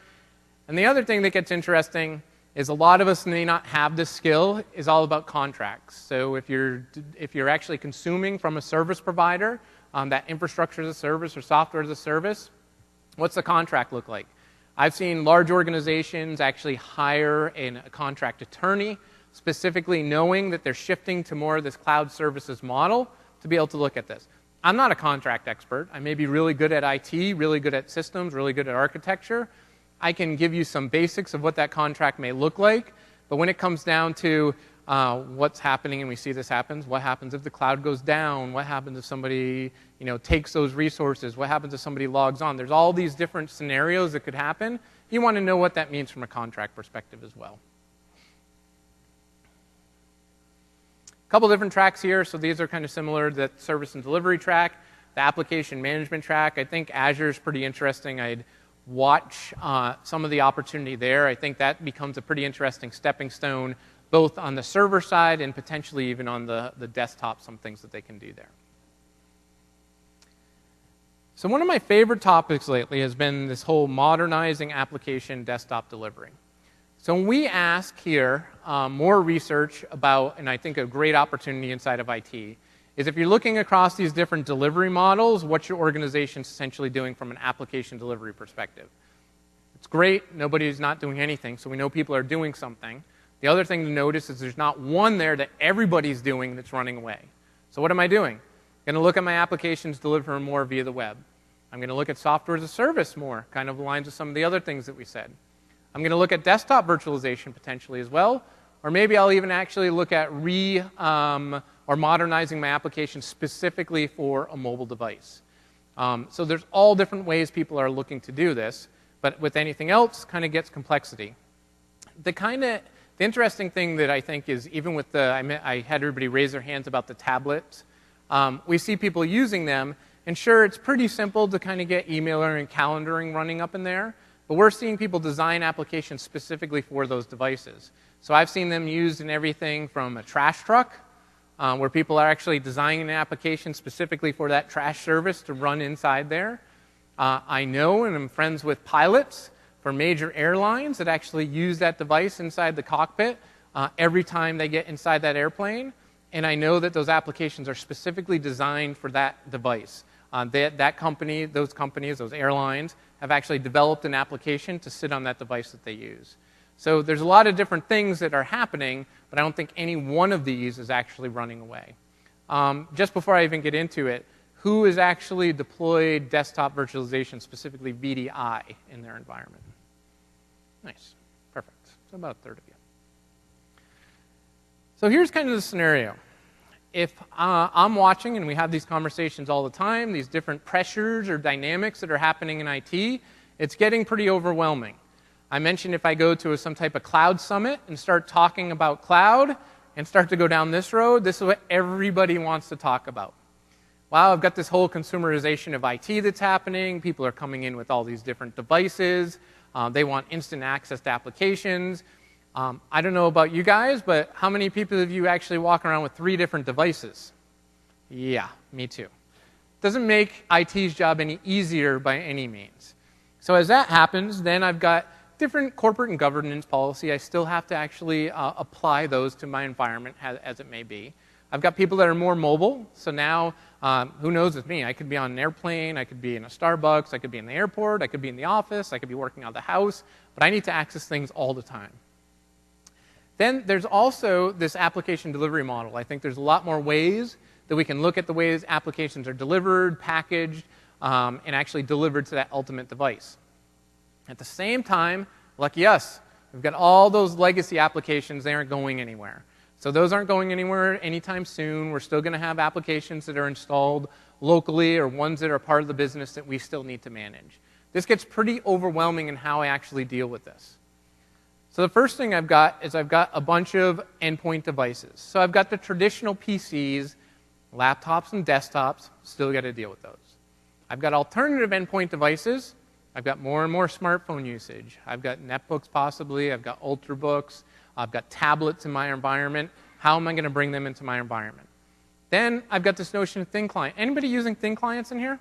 And the other thing that gets interesting is a lot of us may not have this skill, is all about contracts. So if you're actually consuming from a service provider, that infrastructure as a service or software as a service, what's the contract look like? I've seen large organizations actually hire a contract attorney, specifically knowing that they're shifting to more of this cloud services model to be able to look at this. I'm not a contract expert. I may be really good at IT, really good at systems, really good at architecture. I can give you some basics of what that contract may look like, but when it comes down to what's happening, and we see this happens, what happens if the cloud goes down? What happens if somebody takes those resources? What happens if somebody logs on? There's all these different scenarios that could happen. You want to know what that means from a contract perspective as well. A couple different tracks here, so these are kind of similar to the service and delivery track. The application management track, I think Azure is pretty interesting. I'd watch some of the opportunity there. I think that becomes a pretty interesting stepping stone, both on the server side and potentially even on the desktop, some things that they can do there. So one of my favorite topics lately has been this whole modernizing application desktop delivery. So when we ask here more research about, and I think a great opportunity inside of IT, is if you're looking across these different delivery models, what's your organization essentially doing from an application delivery perspective? It's great, nobody's not doing anything, so we know people are doing something. The other thing to notice is there's not one there that everybody's doing that's running away. So what am I doing? I'm going to look at my applications deliver more via the web. I'm going to look at software as a service more, kind of aligns with some of the other things that we said. I'm going to look at desktop virtualization potentially as well, or maybe I'll even actually look at or modernizing my application specifically for a mobile device. So there's all different ways people are looking to do this, but with anything else, kind of gets complexity. The interesting thing that I think is, even with I had everybody raise their hands about the tablets. We see people using them, and sure, it's pretty simple to kind of get emailer and calendaring running up in there, but we're seeing people design applications specifically for those devices. So I've seen them used in everything from a trash truck, where people are actually designing an application specifically for that trash service to run inside there. I know and I'm friends with pilots for major airlines that actually use that device inside the cockpit every time they get inside that airplane. And I know that those applications are specifically designed for that device. That company, those companies, those airlines, have actually developed an application to sit on that device that they use. So there's a lot of different things that are happening, but I don't think any one of these is actually running away. Just before I even get into it, who has actually deployed desktop virtualization, specifically VDI, in their environment? Nice. Perfect. So about a third of you. So here's kind of the scenario. If I'm watching, and we have these conversations all the time, these different pressures or dynamics that are happening in IT, it's getting pretty overwhelming. I mentioned if I go to some type of cloud summit and start talking about cloud and start to go down this road, this is what everybody wants to talk about. Wow, I've got this whole consumerization of IT that's happening. People are coming in with all these different devices. They want instant access to applications. I don't know about you guys, but how many people of you actually walk around with 3 different devices? Yeah, me too. Doesn't make IT's job any easier by any means. So as that happens, then I've got different corporate and governance policy. I still have to actually apply those to my environment as it may be. I've got people that are more mobile. So now, who knows with me? I could be on an airplane. I could be in a Starbucks. I could be in the airport. I could be in the office. I could be working out of the house. But I need to access things all the time. Then there's also this application delivery model. I think there's a lot more ways that we can look at the ways applications are delivered, packaged, and actually delivered to that ultimate device. At the same time, lucky us, we've got all those legacy applications. They aren't going anywhere. So those aren't going anywhere anytime soon. We're still going to have applications that are installed locally or ones that are part of the business that we still need to manage. This gets pretty overwhelming in how I actually deal with this. So the first thing I've got is I've got a bunch of endpoint devices. So I've got the traditional PCs, laptops and desktops, still got to deal with those. I've got alternative endpoint devices. I've got more and more smartphone usage. I've got netbooks possibly. I've got ultrabooks. I've got tablets in my environment. How am I going to bring them into my environment? Then I've got this notion of thin client. Anybody using thin clients in here?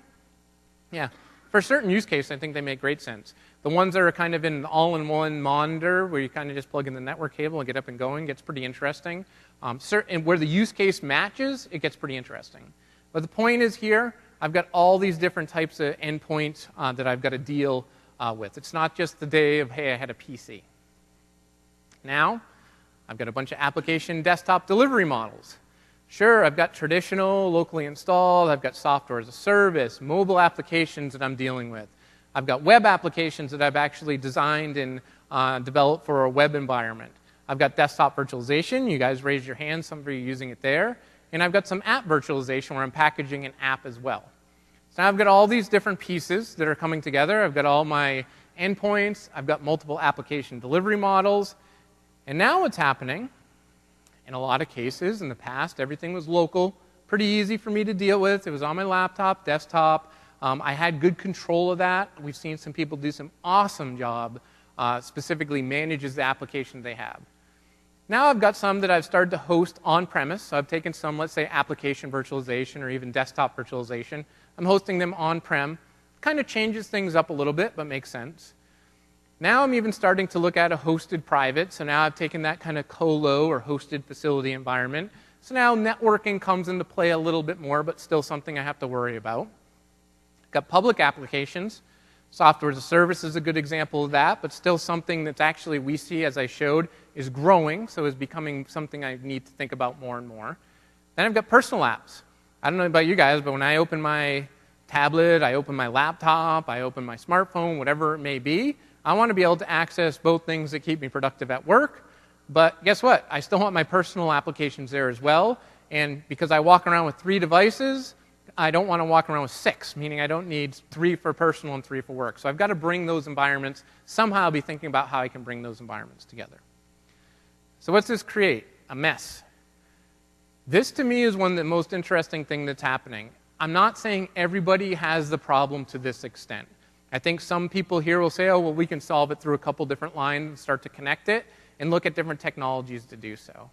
Yeah. For a certain use case, I think they make great sense. The ones that are kind of in an all-in-one monitor where you kind of just plug in the network cable and get up and going gets pretty interesting. And where the use case matches, it gets pretty interesting. But the point is here, I've got all these different types of endpoints that I've got to deal with. It's not just the day of, hey, I had a PC. Now, I've got a bunch of application desktop delivery models. Sure, I've got traditional, locally installed. I've got software as a service, mobile applications that I'm dealing with. I've got web applications that I've actually designed and developed for a web environment. I've got desktop virtualization. You guys raised your hand. Some of you are using it there. And I've got some app virtualization where I'm packaging an app as well. So now I've got all these different pieces that are coming together. I've got all my endpoints. I've got multiple application delivery models. And now what's happening, in a lot of cases in the past, everything was local, pretty easy for me to deal with. It was on my laptop, desktop. I had good control of that. We've seen some people do some awesome job, specifically manages the application they have. Now I've got some that I've started to host on-premise. So I've taken some, let's say, application virtualization or even desktop virtualization. I'm hosting them on-prem. Kind of changes things up a little bit, but makes sense. Now I'm even starting to look at a hosted private. So now I've taken that kind of colo or hosted facility environment, So now networking comes into play a little bit more, but still something I have to worry about. Got public applications. Software as a service is a good example of that, but still something that's actually, we see, as I showed, is growing, so is becoming something I need to think about more and more. Then I've got personal apps. I don't know about you guys, but when I open my tablet, I open my laptop, I open my smartphone, whatever it may be, I want to be able to access both things that keep me productive at work, but guess what? I still want my personal applications there as well, and because I walk around with 3 devices, I don't want to walk around with 6, meaning I don't need 3 for personal and 3 for work. So I've got to bring those environments, somehow be thinking about how I can bring those environments together. So what's this create? A mess. This to me is one of the most interesting things that's happening. I'm not saying everybody has the problem to this extent. I think some people here will say, oh, well, we can solve it through a couple different lines and start to connect it and look at different technologies to do so.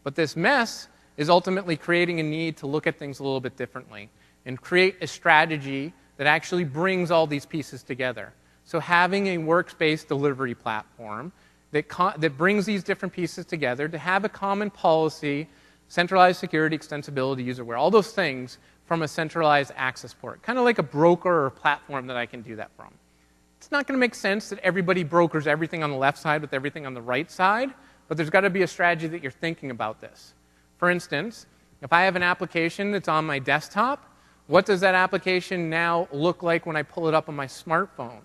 But this mess is ultimately creating a need to look at things a little bit differently and create a strategy that actually brings all these pieces together. So having a workspace delivery platform that brings these different pieces together to have a common policy, centralized security, extensibility, userware, all those things from a centralized access port, kind of like a broker or platform that I can do that from. It's not going to make sense that everybody brokers everything on the left side with everything on the right side, but there's got to be a strategy that you're thinking about this. For instance, if I have an application that's on my desktop, what does that application now look like when I pull it up on my smartphone?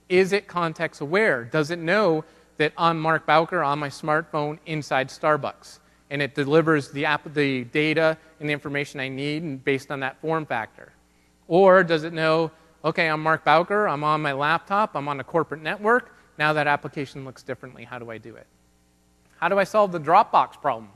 Is it context aware? Does it know that I'm Mark Bowker on my smartphone inside Starbucks? And it delivers the data and the information I need based on that form factor. Or does it know, okay, I'm Mark Bowker, I'm on my laptop, I'm on a corporate network, now that application looks differently, how do I do it? How do I solve the Dropbox problem?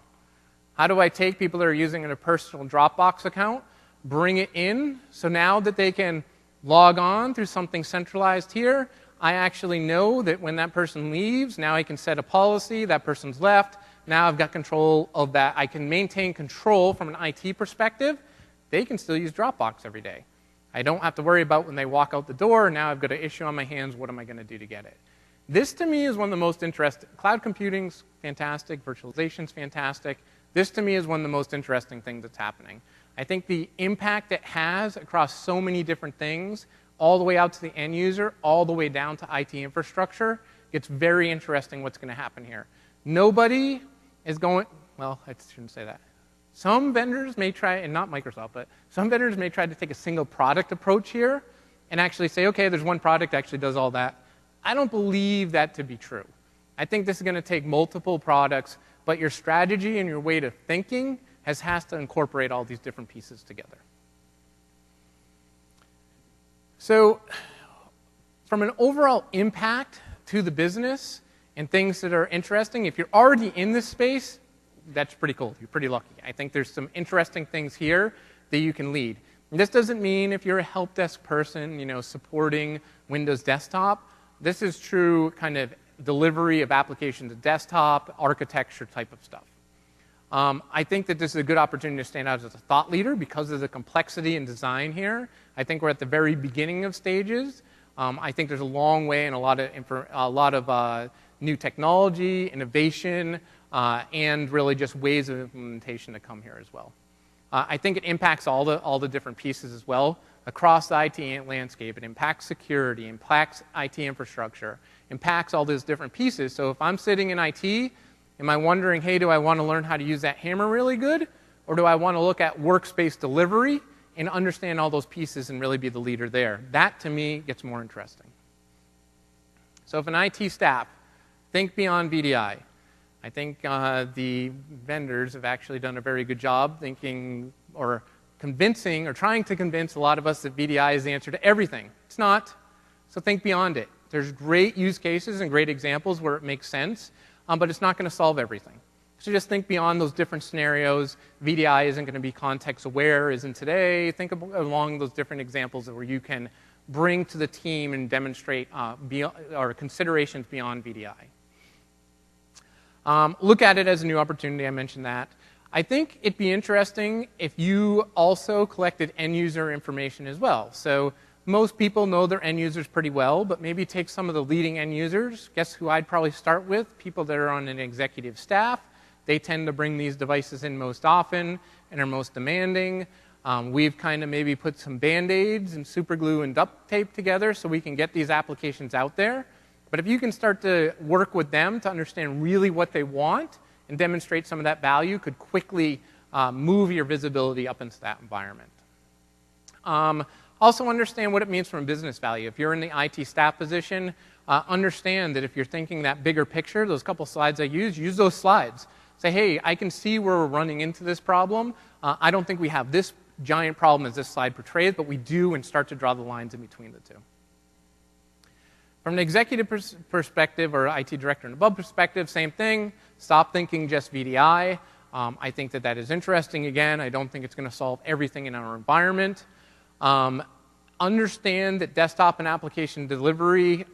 How do I take people that are using a personal Dropbox account, bring it in, so now that they can log on through something centralized here, I actually know that when that person leaves, now I can set a policy, that person's left, now I've got control of that. I can maintain control from an IT perspective. They can still use Dropbox every day. I don't have to worry about when they walk out the door, now I've got an issue on my hands, what am I going to do to get it? This to me is one of the most interesting. Cloud computing's fantastic, virtualization's fantastic. This to me is one of the most interesting things that's happening. I think the impact it has across so many different things, all the way out to the end user, all the way down to IT infrastructure, it's very interesting what's going to happen here. Nobody is going, well, I shouldn't say that. Some vendors may try, and not Microsoft, but some vendors may try to take a single product approach here and actually say, okay, there's one product that actually does all that. I don't believe that to be true. I think this is going to take multiple products, but your strategy and your way of thinking has to incorporate all these different pieces together. So from an overall impact to the business and things that are interesting, if you're already in this space, that's pretty cool. You're pretty lucky. I think there's some interesting things here that you can lead. And this doesn't mean if you're a help desk person, supporting Windows desktop. This is true kind of delivery of applications to desktop, architecture type of stuff. I think that this is a good opportunity to stand out as a thought leader because of the complexity in design here. I think we're at the very beginning of stages. I think there's a long way and a lot of new technology, innovation, and really just ways of implementation to come here as well. I think it impacts all the different pieces as well across the IT landscape. It impacts security, impacts IT infrastructure, impacts all those different pieces. So if I'm sitting in IT, am I wondering, hey, do I want to learn how to use that hammer really good? Or do I want to look at workspace delivery and understand all those pieces and really be the leader there? That, to me, gets more interesting. So if an IT staff, think beyond VDI. I think the vendors have actually done a very good job thinking or convincing or trying to convince a lot of us that VDI is the answer to everything. It's not. So think beyond it. There's great use cases and great examples where it makes sense, but it's not going to solve everything. So just think beyond those different scenarios. VDI isn't going to be context aware, isn't today. Think along those different examples where you can bring to the team and demonstrate considerations beyond VDI. Look at it as a new opportunity. I mentioned that. I think it'd be interesting if you also collected end user information as well. So most people know their end users pretty well, but maybe take some of the leading end users. Guess who I'd probably start with? People that are on an executive staff, They tend to bring these devices in most often and are most demanding. We've kind of maybe put some Band-Aids and super glue and duct tape together so we can get these applications out there. But if you can start to work with them to understand really what they want and demonstrate some of that value, could quickly move your visibility up into that environment. Also understand what it means from a business value. If you're in the IT staff position, understand that if you're thinking that bigger picture, those couple slides I used, use those slides. Say, hey, I can see where we're running into this problem. I don't think we have this giant problem as this slide portrays, but we do, and start to draw the lines in between the two. From an executive perspective, or IT director and above perspective, same thing. Stop thinking just VDI. I think that that is interesting. Again, I don't think it's going to solve everything in our environment. Understand that desktop and application delivery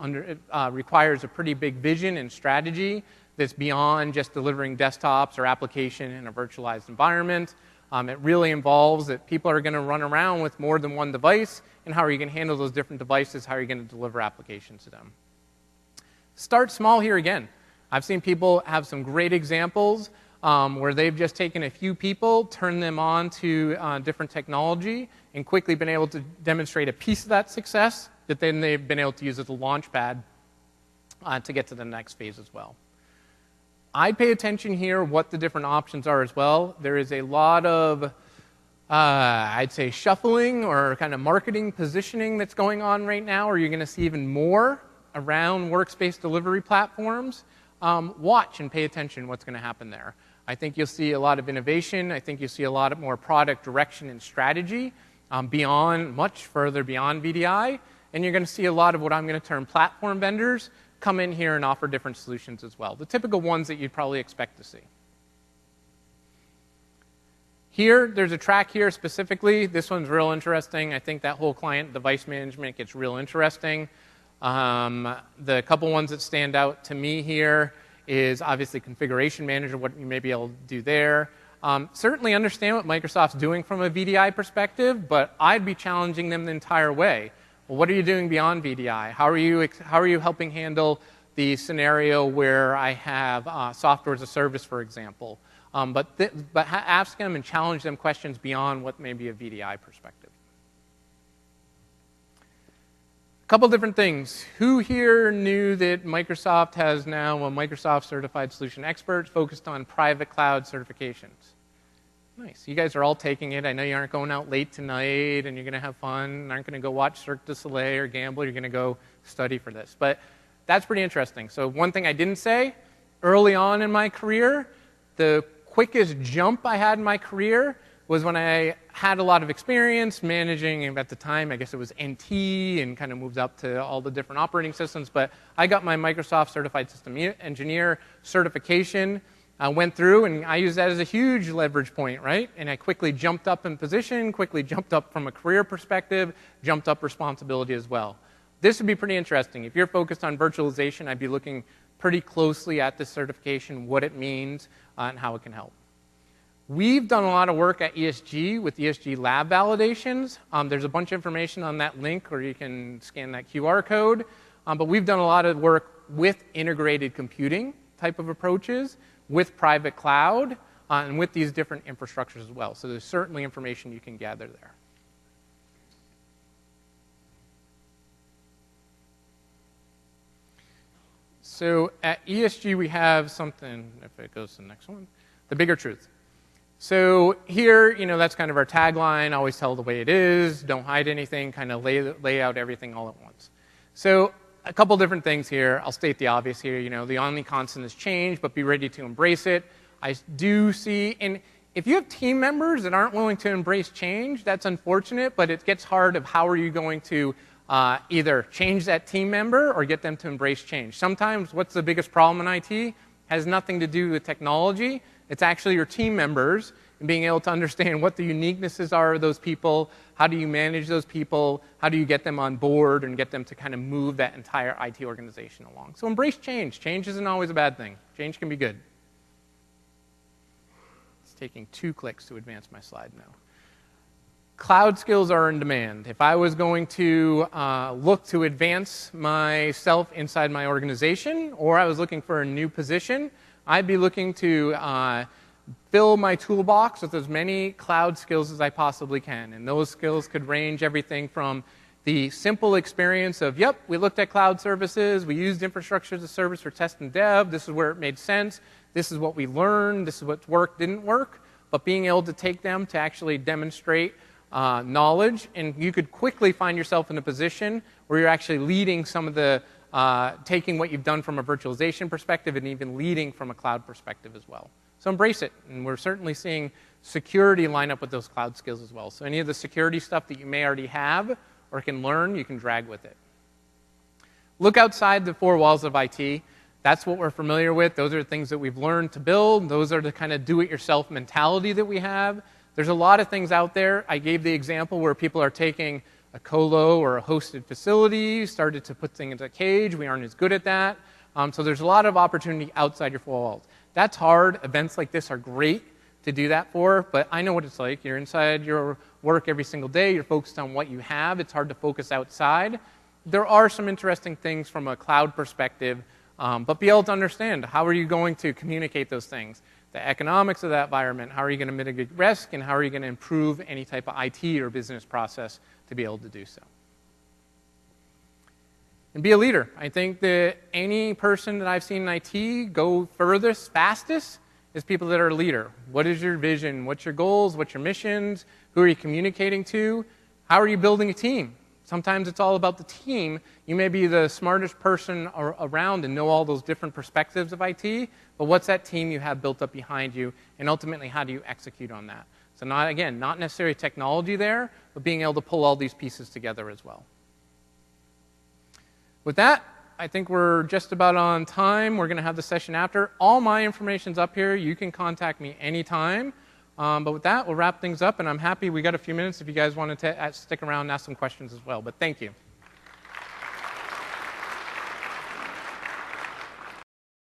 requires a pretty big vision and strategy that's beyond just delivering desktops or application in a virtualized environment. It really involves that people are going to run around with more than one device, and how are you going to handle those different devices? How are you going to deliver applications to them? Start small here again. I've seen people have some great examples where they've just taken a few people, turned them on to different technology, and quickly been able to demonstrate a piece of that success that then they've been able to use as a launch pad to get to the next phase as well. I'd pay attention here what the different options are as well. There is a lot of, I'd say, shuffling or kind of marketing positioning that's going on right now, or you're going to see even more around workspace delivery platforms. Watch and pay attention what's going to happen there. I think you'll see a lot of innovation. I think you'll see a lot more product direction and strategy much further beyond VDI. And you're going to see a lot of what I'm going to term platform vendors come in here and offer different solutions as well. The typical ones that you'd probably expect to see. Here, there's a track here specifically. This one's real interesting. I think that whole client device management gets real interesting. The couple ones that stand out to me here is obviously configuration manager, what you may be able to do there. Certainly understand what Microsoft's doing from a VDI perspective, but I'd be challenging them the entire way. Well, what are you doing beyond VDI? How are you helping handle the scenario where I have software as a service, for example? But ask them and challenge them questions beyond what may be a VDI perspective. A couple different things. Who here knew that Microsoft has now a Microsoft Certified Solution Expert focused on private cloud certifications? Nice. You guys are all taking it. I know you aren't going out late tonight and you're going to have fun and aren't going to go watch Cirque du Soleil or gamble. You're going to go study for this. But that's pretty interesting. So one thing I didn't say, early on in my career, the quickest jump I had in my career was when I had a lot of experience managing, and at the time, I guess it was NT and kind of moved up to all the different operating systems. But I got my Microsoft Certified System Engineer certification. I went through, and I used that as a huge leverage point, right? And I quickly jumped up in position, quickly jumped up from a career perspective, jumped up responsibility as well. This would be pretty interesting. If you're focused on virtualization, I'd be looking pretty closely at this certification, what it means, and how it can help. We've done a lot of work at ESG with ESG lab validations. There's a bunch of information on that link, or you can scan that QR code. But we've done a lot of work with integrated computing type of approaches, with private cloud, and with these different infrastructures as well. So there's certainly information you can gather there. So at ESG, we have something, if it goes to the next one, the bigger truth. So here, that's kind of our tagline, always tell the way it is, don't hide anything, kind of lay out everything all at once. So a couple different things here. I'll state the obvious here. The only constant is change, but be ready to embrace it. I do see, and if you have team members that aren't willing to embrace change, that's unfortunate, but it gets hard of how are you going to either change that team member or get them to embrace change. Sometimes what's the biggest problem in IT has nothing to do with technology. It's actually your team members and being able to understand what the uniquenesses are of those people, how do you manage those people, how do you get them on board and get them to kind of move that entire IT organization along. So embrace change. Change isn't always a bad thing. Change can be good. It's taking 2 clicks to advance my slide now. Cloud skills are in demand. If I was going to look to advance myself inside my organization, or I was looking for a new position, I'd be looking to fill my toolbox with as many cloud skills as I possibly can. And those skills could range everything from the simple experience of, yep, we looked at cloud services, we used infrastructure as a service for test and dev, this is where it made sense, this is what we learned, this is what worked, didn't work, but being able to take them to actually demonstrate knowledge, and you could quickly find yourself in a position where you're actually leading some of the, taking what you've done from a virtualization perspective and even leading from a cloud perspective as well. So embrace it, and we're certainly seeing security line up with those cloud skills as well. So any of the security stuff that you may already have or can learn, you can drag with it. Look outside the four walls of IT. That's what we're familiar with. Those are things that we've learned to build. Those are the kind of do-it-yourself mentality that we have. There's a lot of things out there. I gave the example where people are taking a colo or a hosted facility, started to put things in a cage. We aren't as good at that. So there's a lot of opportunity outside your four walls. That's hard. Events like this are great to do that for, but I know what it's like. You're inside your work every single day. You're focused on what you have. It's hard to focus outside. There are some interesting things from a cloud perspective, but be able to understand how are you going to communicate those things, the economics of that environment, how are you going to mitigate risk, and how are you going to improve any type of IT or business process to be able to do so. And be a leader. I think that any person that I've seen in IT go furthest, fastest, is people that are a leader. What is your vision? What's your goals? What's your missions? Who are you communicating to? How are you building a team? Sometimes it's all about the team. You may be the smartest person around and know all those different perspectives of IT, but what's that team you have built up behind you, and ultimately how do you execute on that? So not necessarily technology there, but being able to pull all these pieces together as well. With that, I think we're just about on time. We're going to have the session after. All my information's up here. You can contact me anytime. But with that, we'll wrap things up, and I'm happy we got a few minutes if you guys wanted to stick around and ask some questions as well. But thank you.